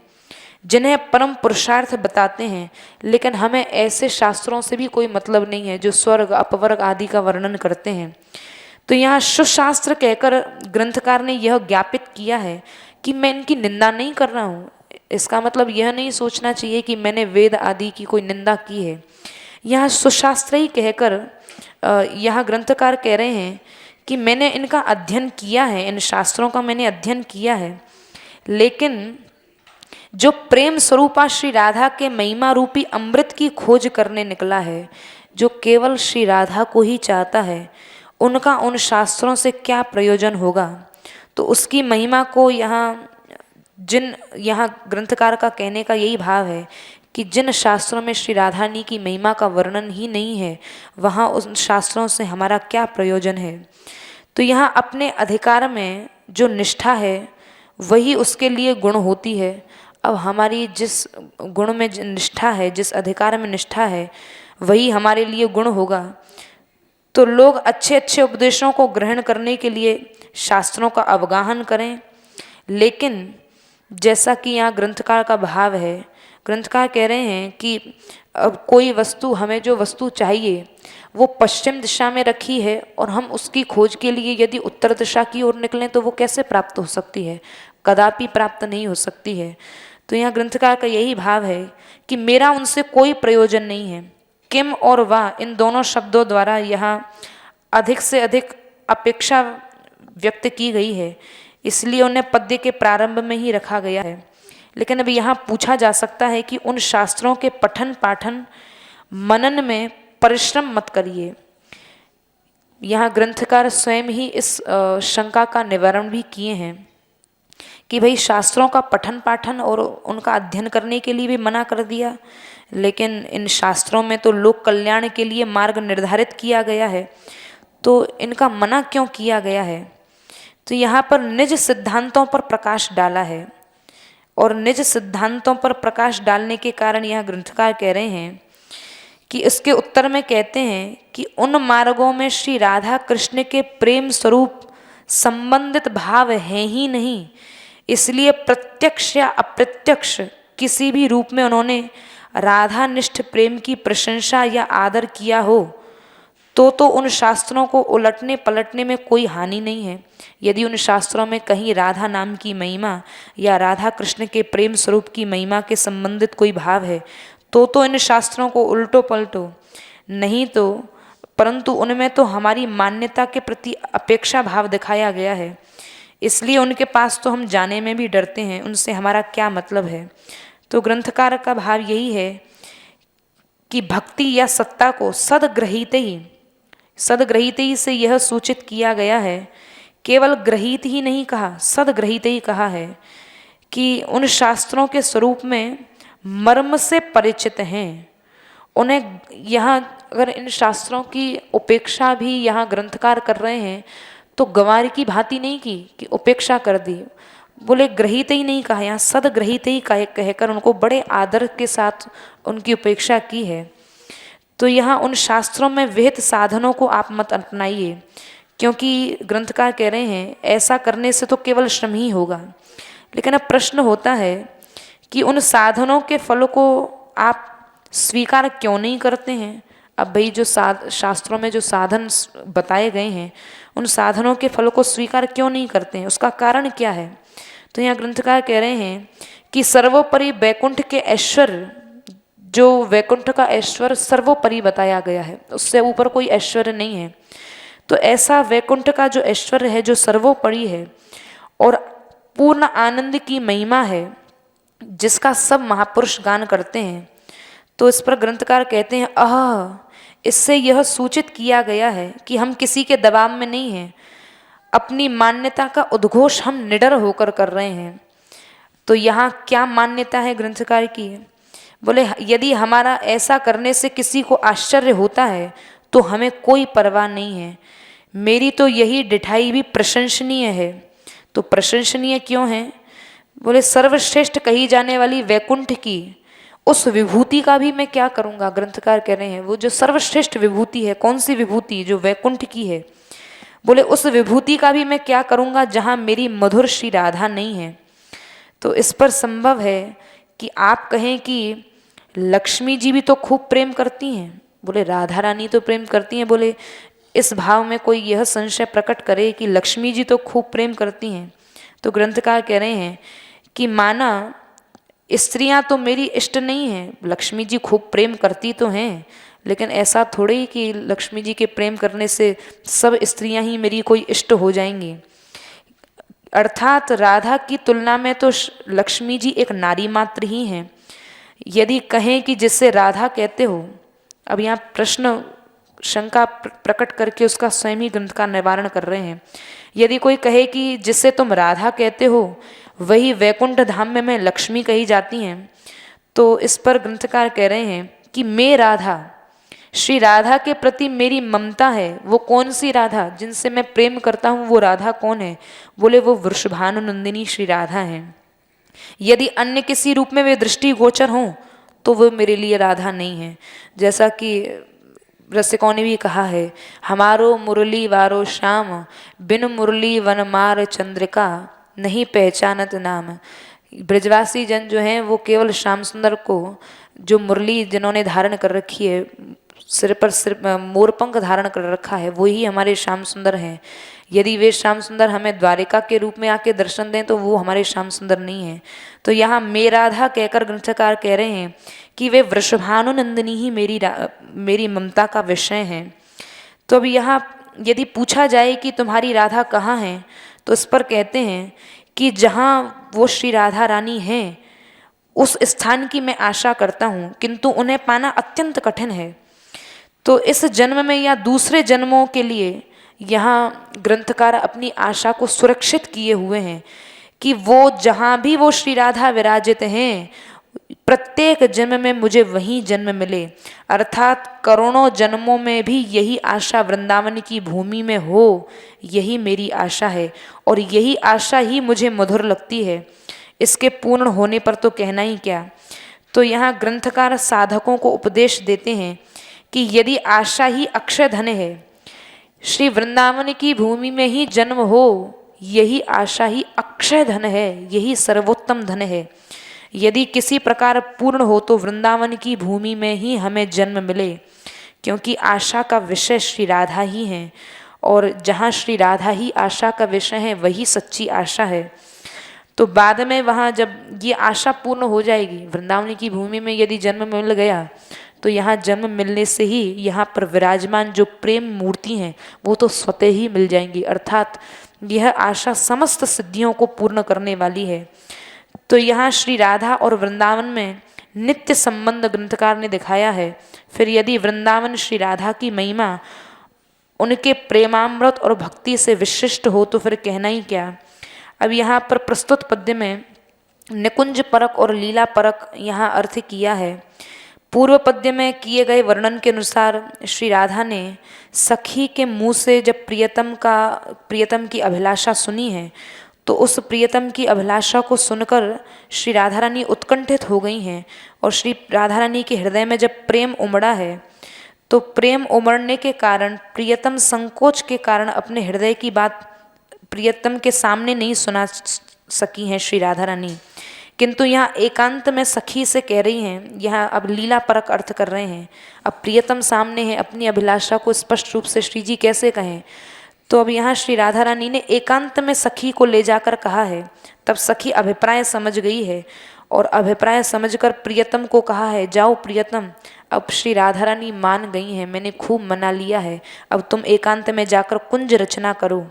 जिन्हें परम पुरुषार्थ बताते हैं। लेकिन हमें ऐसे शास्त्रों से भी कोई मतलब नहीं है जो स्वर्ग अपवर्ग आदि का वर्णन करते हैं। तो यहाँ सुशास्त्र कहकर ग्रंथकार ने यह ज्ञापित किया है कि मैं इनकी निंदा नहीं कर रहा हूँ। इसका मतलब यह नहीं सोचना चाहिए कि मैंने वेद आदि की कोई निंदा की है। यहाँ सुशास्त्र ही कहकर यहाँ ग्रंथकार कह रहे हैं कि मैंने इनका अध्ययन किया है, इन शास्त्रों का मैंने अध्ययन किया है, लेकिन जो प्रेम स्वरूपा श्री राधा के महिमा रूपी अमृत की खोज करने निकला है, जो केवल श्री राधा को ही चाहता है, उनका उन शास्त्रों से क्या प्रयोजन होगा। तो उसकी महिमा को यहाँ ग्रंथकार का कहने का यही भाव है कि जिन शास्त्रों में श्री राधानी की महिमा का वर्णन ही नहीं है, वहाँ उन शास्त्रों से हमारा क्या प्रयोजन है। तो यहाँ अपने अधिकार में जो निष्ठा है वही उसके लिए गुण होती है। अब हमारी जिस गुण में निष्ठा है, जिस अधिकार में निष्ठा है, वही हमारे लिए गुण होगा। तो लोग अच्छे अच्छे उपदेशों को ग्रहण करने के लिए शास्त्रों का अवगाहन करें, लेकिन जैसा कि यहाँ ग्रंथकार का भाव है, ग्रंथकार कह रहे हैं कि अब कोई वस्तु, हमें जो वस्तु चाहिए वो पश्चिम दिशा में रखी है और हम उसकी खोज के लिए यदि उत्तर दिशा की ओर निकलें तो वो कैसे प्राप्त हो सकती है, कदापि प्राप्त नहीं हो सकती है। तो यहाँ ग्रंथकार का यही भाव है कि मेरा उनसे कोई प्रयोजन नहीं है। किम और वाह इन दोनों शब्दों द्वारा यहाँ अधिक से अधिक अपेक्षा व्यक्त की गई है, इसलिए उन्हें पद्य के प्रारंभ में ही रखा गया है। लेकिन अब यहाँ पूछा जा सकता है कि उन शास्त्रों के पठन पाठन मनन में परिश्रम मत करिए। यहाँ ग्रंथकार स्वयं ही इस शंका का निवारण भी किए हैं कि भाई शास्त्रों का पठन पाठन और उनका अध्ययन करने के लिए भी मना कर दिया, लेकिन इन शास्त्रों में तो लोक कल्याण के लिए मार्ग निर्धारित किया गया है, तो इनका मना क्यों किया गया है। तो यहाँ पर निज सिद्धांतों पर प्रकाश डाला है, और निज सिद्धांतों पर प्रकाश डालने के कारण यह ग्रंथकार कह रहे हैं कि इसके उत्तर में कहते हैं कि उन मार्गों में श्री राधा कृष्ण के प्रेम स्वरूप संबंधित भाव है ही नहीं, इसलिए प्रत्यक्ष या अप्रत्यक्ष किसी भी रूप में उन्होंने राधानिष्ठ प्रेम की प्रशंसा या आदर किया हो तो उन शास्त्रों को उलटने पलटने में कोई हानि नहीं है। यदि उन शास्त्रों में कहीं राधा नाम की महिमा या राधा कृष्ण के प्रेम स्वरूप की महिमा के संबंधित कोई भाव है तो इन शास्त्रों को उल्टो पलटो, नहीं तो परंतु उनमें तो हमारी मान्यता के प्रति अपेक्षा भाव दिखाया गया है, इसलिए उनके पास तो हम जाने में भी डरते हैं, उनसे हमारा क्या मतलब है। तो ग्रंथकार का भाव यही है कि भक्ति या सत्ता को सदग्रहीत ही से यह सूचित किया गया है, केवल ग्रहीत ही नहीं कहा, सदग्रहीत ही कहा है कि उन शास्त्रों के स्वरूप में मर्म से परिचित हैं। उन्हें यहाँ अगर इन शास्त्रों की उपेक्षा भी यहाँ ग्रंथकार कर रहे हैं तो गंवार की भांति नहीं की कि उपेक्षा कर दी, बोले ग्रहीत ही नहीं कहा, यहाँ सदग्रहीत ही कहकर उनको बड़े आदर के साथ उनकी उपेक्षा की है। तो यहाँ उन शास्त्रों में विहित साधनों को आप मत अपनाइए, क्योंकि ग्रंथकार कह रहे हैं ऐसा करने से तो केवल श्रम ही होगा। लेकिन अब प्रश्न होता है कि उन साधनों के फलों को आप स्वीकार क्यों नहीं करते हैं। अब भाई जो शास्त्रों में जो साधन बताए गए हैं उन साधनों के फलों को स्वीकार क्यों नहीं करते हैं, उसका कारण क्या है। तो यहाँ ग्रंथकार कह रहे हैं कि सर्वोपरि वैकुंठ के ऐश्वर्य, जो वैकुंठ का ऐश्वर्य सर्वोपरि बताया गया है, उससे ऊपर कोई ऐश्वर्य नहीं है। तो ऐसा वैकुंठ का जो ऐश्वर्य है जो सर्वोपरि है और पूर्ण आनंद की महिमा है जिसका सब महापुरुष गान करते हैं, तो इस पर ग्रंथकार कहते हैं इससे यह सूचित किया गया है कि हम किसी के दबाव में नहीं हैं, अपनी मान्यता का उद्घोष हम निडर होकर कर रहे हैं। तो यहाँ क्या मान्यता है ग्रंथकार की, बोले यदि हमारा ऐसा करने से किसी को आश्चर्य होता है तो हमें कोई परवाह नहीं है। मेरी तो यही डिठाई भी प्रशंसनीय है। तो प्रशंसनीय क्यों है, बोले सर्वश्रेष्ठ कही जाने वाली वैकुंठ की उस विभूति का भी मैं क्या करूँगा। ग्रंथकार कह रहे हैं वो जो सर्वश्रेष्ठ विभूति है, कौन सी विभूति, जो वैकुंठ की है, बोले उस विभूति का भी मैं क्या करूँगा जहाँ मेरी मधुर श्री राधा नहीं है। तो इस पर संभव है कि आप कहें कि लक्ष्मी जी भी तो खूब प्रेम करती हैं, बोले राधा रानी तो प्रेम करती हैं, बोले इस भाव में कोई यह संशय प्रकट करे कि लक्ष्मी जी तो खूब प्रेम करती हैं। तो ग्रंथकार कह रहे हैं कि माना स्त्रियां तो मेरी इष्ट नहीं हैं, लक्ष्मी जी खूब प्रेम करती तो हैं, लेकिन ऐसा थोड़े ही कि लक्ष्मी जी के प्रेम करने से सब स्त्रियां ही मेरी कोई इष्ट हो जाएंगी। अर्थात राधा की तुलना में तो लक्ष्मी जी एक नारी मात्र ही हैं। यदि कहें कि जिससे राधा कहते हो, अब यहाँ प्रश्न शंका प्रकट करके उसका स्वयं ही ग्रंथ का निवारण कर रहे हैं। यदि कोई कहे कि जिससे तुम राधा कहते हो वही वैकुंठ धाम में लक्ष्मी कही जाती हैं, तो इस पर ग्रंथकार कह रहे हैं कि मैं राधा, श्री राधा के प्रति मेरी ममता है। वो कौन सी राधा, जिनसे मैं प्रेम करता हूँ वो राधा कौन है, बोले वो वृषभानुनंदिनी श्री राधा हैं। यदि अन्य किसी रूप में वे दृष्टिगोचर हों तो वो मेरे लिए राधा नहीं है। जैसा कि रसिकों ने भी कहा है, हमारो मुरली वारो श्याम, बिन मुरली वनमार चंद्रिका, नहीं पहचानत नाम। ब्रजवासी जन जो हैं वो केवल श्याम सुंदर को, जो मुरली जिन्होंने धारण कर रखी है, सिर पर मोरपंख धारण कर रखा है, वही हमारे श्याम सुंदर हैं। यदि वे श्याम सुंदर हमें द्वारिका के रूप में आके दर्शन दें तो वो हमारे श्याम सुंदर नहीं हैं। तो यहाँ मैं राधा कहकर ग्रंथकार कह रहे हैं कि वे वृषभानुनंदिनी ही मेरी ममता का विषय हैं। तो अब यहाँ यदि पूछा जाए कि तुम्हारी राधा कहाँ है, तो इस पर कहते हैं कि जहाँ वो श्री राधा रानी हैं उस स्थान की मैं आशा करता हूँ, किंतु उन्हें पाना अत्यंत कठिन है। तो इस जन्म में या दूसरे जन्मों के लिए यहाँ ग्रंथकार अपनी आशा को सुरक्षित किए हुए हैं कि वो जहाँ भी वो श्री राधा विराजित हैं, प्रत्येक जन्म में मुझे वहीं जन्म मिले। अर्थात करोड़ों जन्मों में भी यही आशा वृंदावन की भूमि में हो, यही मेरी आशा है और यही आशा ही मुझे मधुर लगती है। इसके पूर्ण होने पर तो कहना ही क्या। तो यहाँ ग्रंथकार साधकों को उपदेश देते हैं कि यदि आशा ही अक्षय धन है, श्री वृंदावन की भूमि में ही जन्म हो, यही आशा ही अक्षय धन है, यही सर्वोत्तम धन है। यदि किसी प्रकार पूर्ण हो तो वृंदावन की भूमि में ही हमें जन्म मिले, क्योंकि आशा का विषय श्री राधा ही हैं, और जहाँ श्री राधा ही आशा का विषय है वही सच्ची आशा है। तो बाद में वहाँ जब ये आशा पूर्ण हो जाएगी, वृंदावन की भूमि में यदि जन्म मिल गया तो यहाँ जन्म मिलने से ही यहाँ पर विराजमान जो प्रेम मूर्ति हैं वो तो स्वतः ही मिल जाएंगी, अर्थात यह आशा समस्त सिद्धियों को पूर्ण करने वाली है। तो यहाँ श्री राधा और वृंदावन में नित्य संबंध ग्रंथकार ने दिखाया है। फिर यदि वृंदावन श्री राधा की महिमा उनके प्रेमामृत और भक्ति से विशिष्ट हो तो फिर कहना ही क्या। अब यहाँ पर प्रस्तुत पद्य में निकुंज परक और लीला परक यहाँ अर्थ किया है। पूर्व पद्य में किए गए वर्णन के अनुसार श्री राधा ने सखी के मुंह से जब प्रियतम की अभिलाषा सुनी है, तो उस प्रियतम की अभिलाषा को सुनकर श्री राधा रानी उत्कंठित हो गई हैं, और श्री राधा रानी के हृदय में जब प्रेम उमड़ा है तो प्रेम उमड़ने के कारण प्रियतम संकोच के कारण अपने हृदय की बात प्रियतम के सामने नहीं सुना सकी हैं श्री राधा रानी, किंतु यहाँ एकांत में सखी से कह रही हैं। यहाँ अब लीला परक अर्थ कर रहे हैं। अब प्रियतम सामने है, अपनी अभिलाषा को स्पष्ट रूप से श्री जी कैसे कहें। तो अब यहाँ श्री राधा रानी ने एकांत में सखी को ले जाकर कहा है। तब सखी अभिप्राय समझ गई है, और अभिप्राय समझकर प्रियतम को कहा है, जाओ प्रियतम। अब श्री राधा रानी मान गई हैं, मैंने खूब मना लिया है, अब तुम एकांत में जाकर कुंज रचना करो।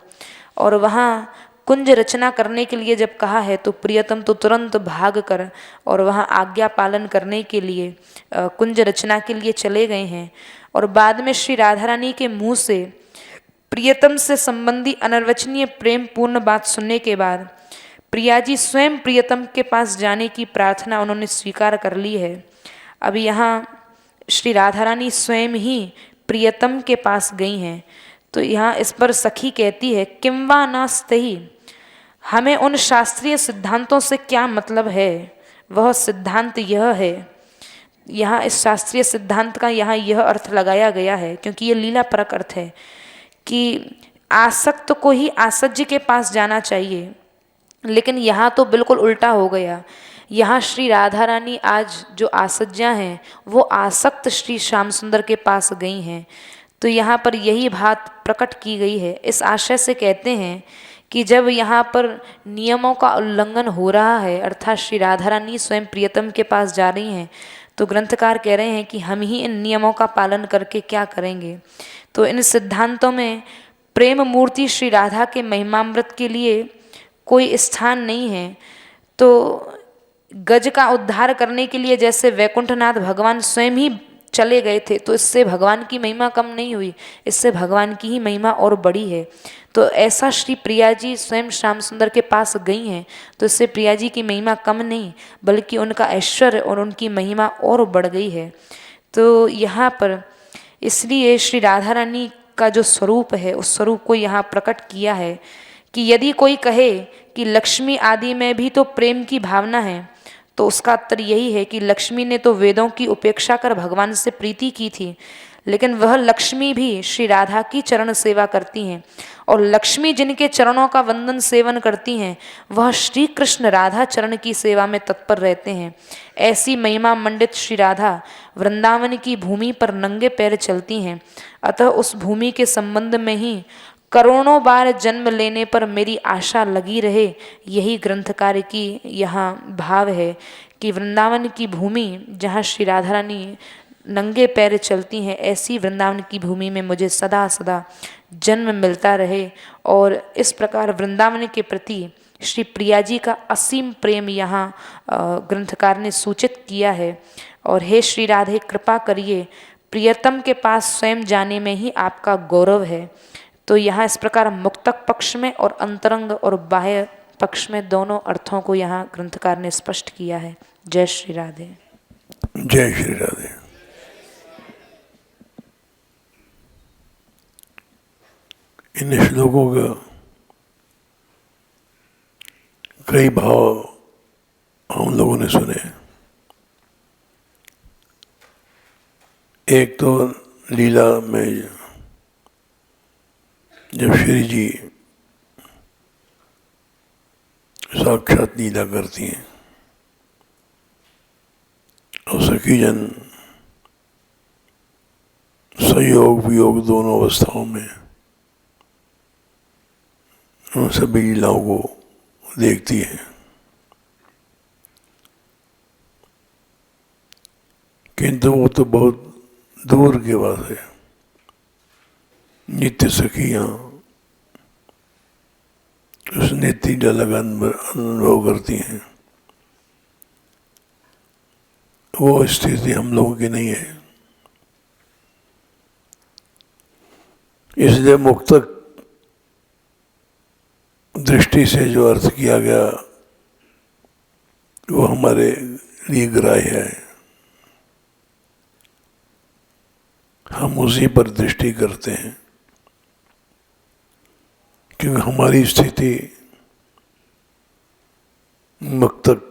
और वहाँ कुंज रचना करने के लिए जब कहा है तो प्रियतम तो तुरंत भाग कर और वहाँ आज्ञा पालन करने के लिए कुंज रचना के लिए चले गए हैं। और बाद में श्री राधा रानी के मुँह से प्रियतम से संबंधी अनर्वचनीय प्रेम पूर्ण बात सुनने के बाद प्रिया जी स्वयं प्रियतम के पास जाने की प्रार्थना उन्होंने स्वीकार कर ली है। अब यहाँ श्री राधा रानी स्वयं ही प्रियतम के पास गई हैं। तो यहाँ इस पर सखी कहती है, किंवा नास्तहि, हमें उन शास्त्रीय सिद्धांतों से क्या मतलब है। वह सिद्धांत यह है, यहाँ इस शास्त्रीय सिद्धांत का यहाँ यह अर्थ लगाया गया है, क्योंकि ये लीला परक अर्थ है कि आसक्त को ही आसज्य के पास जाना चाहिए, लेकिन यहाँ तो बिल्कुल उल्टा हो गया। यहाँ श्री राधा रानी आज जो आसज्या हैं वो आसक्त श्री श्याम सुंदर के पास गई हैं। तो यहाँ पर यही बात प्रकट की गई है। इस आशय से कहते हैं कि जब यहाँ पर नियमों का उल्लंघन हो रहा है, अर्थात श्री राधा रानी स्वयं प्रियतम के पास जा रही हैं, तो ग्रंथकार कह रहे हैं कि हम ही इन नियमों का पालन करके क्या करेंगे। तो इन सिद्धांतों में प्रेम मूर्ति श्री राधा के महिमामृत के लिए कोई स्थान नहीं है। तो गज का उद्धार करने के लिए जैसे वैकुंठनाथ भगवान स्वयं ही चले गए थे, तो इससे भगवान की महिमा कम नहीं हुई, इससे भगवान की ही महिमा और बड़ी है। तो ऐसा श्री प्रिया जी स्वयं श्याम सुंदर के पास गई हैं, तो इससे प्रिया जी की महिमा कम नहीं बल्कि उनका ऐश्वर्य और उनकी महिमा और बढ़ गई है। तो यहाँ पर इसलिए श्री राधा रानी का जो स्वरूप है उस स्वरूप को यहाँ प्रकट किया है कि यदि कोई कहे कि लक्ष्मी आदि में भी तो प्रेम की भावना है, तो उसका उत्तर यही है कि लक्ष्मी ने तो वेदों की उपेक्षा कर भगवान से प्रीति की थी, लेकिन वह लक्ष्मी भी श्री राधा की चरण सेवा करती हैं, और लक्ष्मी जिनके चरणों का वंदन सेवन करती हैं वह श्री कृष्ण राधा चरण की सेवा में तत्पर रहते हैं। ऐसी महिमा मंडित श्री राधा वृंदावन की भूमि पर नंगे पैर चलती हैं। अतः उस भूमि के संबंध में ही करोड़ों बार जन्म लेने पर मेरी आशा लगी रहे, यही ग्रंथकार की यहाँ भाव है कि वृंदावन की भूमि जहाँ श्री राधा रानी नंगे पैर चलती हैं, ऐसी वृंदावन की भूमि में मुझे सदा सदा जन्म मिलता रहे। और इस प्रकार वृंदावन के प्रति श्री प्रिया जी का असीम प्रेम यहाँ ग्रंथकार ने सूचित किया है। और हे श्री राधे, कृपा करिए, प्रियतम के पास स्वयं जाने में ही आपका गौरव है। तो यहाँ इस प्रकार मुक्तक पक्ष में और अंतरंग और बाह्य पक्ष में दोनों अर्थों को यहाँ ग्रंथकार ने स्पष्ट किया है। जय श्री राधे। जय श्री राधे। इन श्लोकों का कई भाव हम लोगों ने सुने। एक तो लीला में जब श्री जी साक्षात लीला करती हैं। और सखी जन संयोग वियोग दोनों अवस्थाओं में उन सभी लीलाओं को देखती है। किंतु वो तो बहुत दूर की बात है। नित्य सखियां उस नित्य लीला का अनुभव करती हैं। वो स्थिति हम लोगों की नहीं है। इसलिए मुक्तक दृष्टि से जो अर्थ किया गया वो हमारे लिए ग्राह्य है। हम उसी पर दृष्टि करते हैं क्योंकि हमारी स्थिति मुक्तक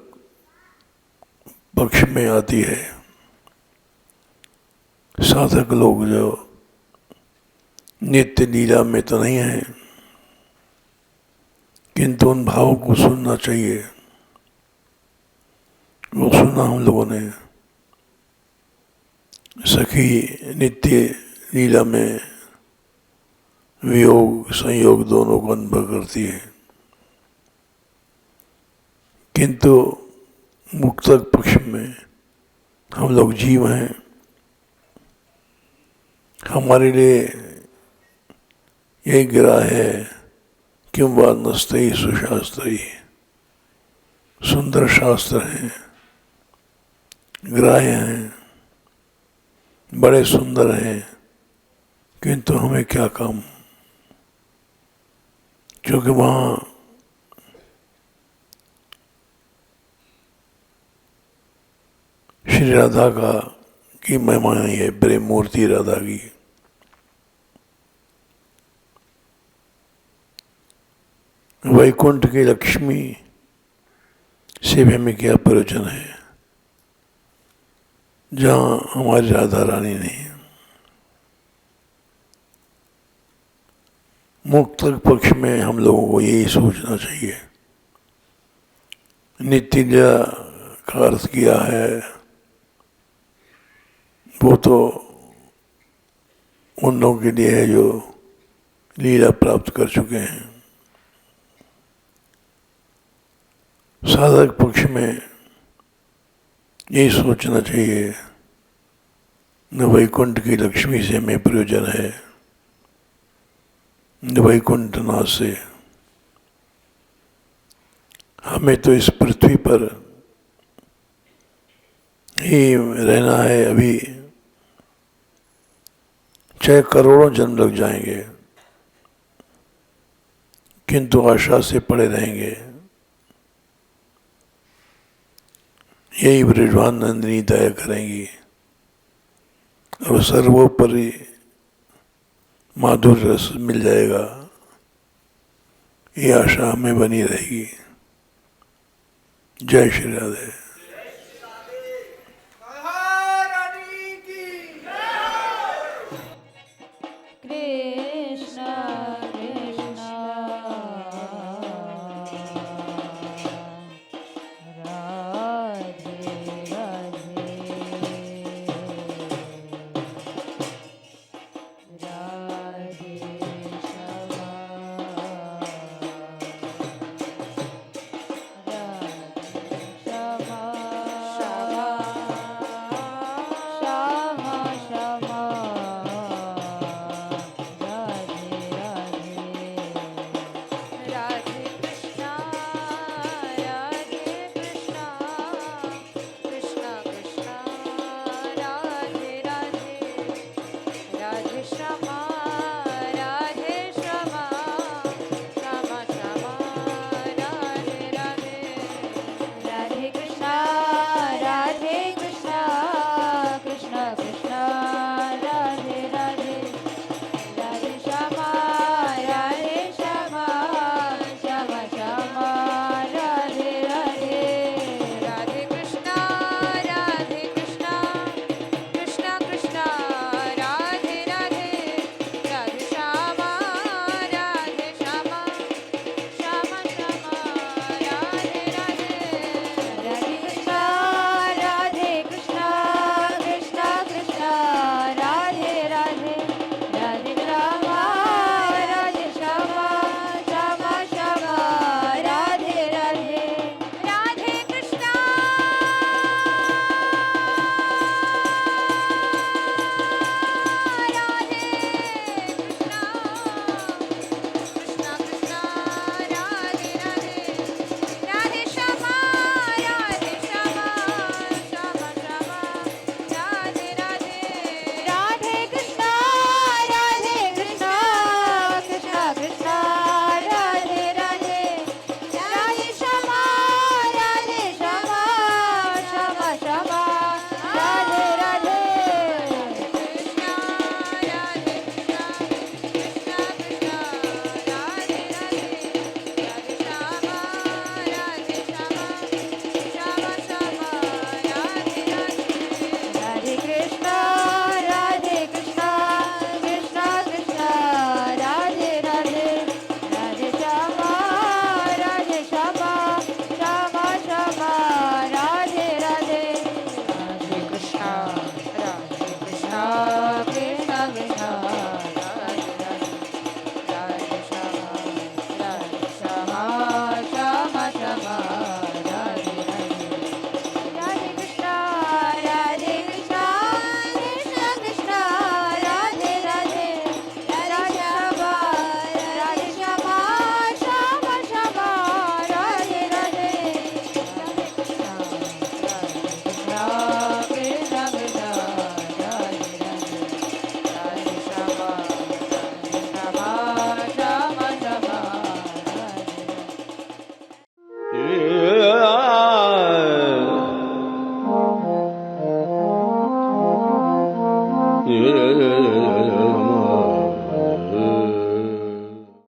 पक्ष में आती है। साधक लोग जो नित्य लीला में तो नहीं है, किंतु उन भावों को सुनना चाहिए। वो सुना हम लोगों ने। सखी नित्य लीला में वियोग संयोग दोनों को अनुभव करती है, किंतु मुक्तक पक्ष में हम लोग जीव हैं। हमारे लिए यही गिरा है क्यों बात नस्तई सुशास्त्री। सुंदर शास्त्र हैं, ग्राह्य हैं, बड़े सुंदर हैं, किंतु हमें क्या काम, क्योंकि वहाँ श्री राधा की महिमा है, प्रेम मूर्ति राधा की। वैकुंठ की लक्ष्मी से भी हमें क्या प्रयोजन है जहाँ हमारी राधा रानी नहीं है। मुक्तक पक्ष में हम लोगों को यही सोचना चाहिए। नित्य लीला का अर्थ किया है वो तो उन लोगों के लिए है जो लीला प्राप्त कर चुके हैं। साधक पक्ष में यही सोचना चाहिए न वैकुंठ की लक्ष्मी से हमें प्रयोजन है, न वैकुंठनाथ से। हमें तो इस पृथ्वी पर ही रहना है। अभी चाहे करोड़ों जन्म लग जाएंगे, किंतु आशा से पड़े रहेंगे। यही ब्रजवान नंदिनी दया करेंगी और सर्वोपरि माधुर्य रस मिल जाएगा, ये आशा हमें बनी रहेगी। जय श्री राधे।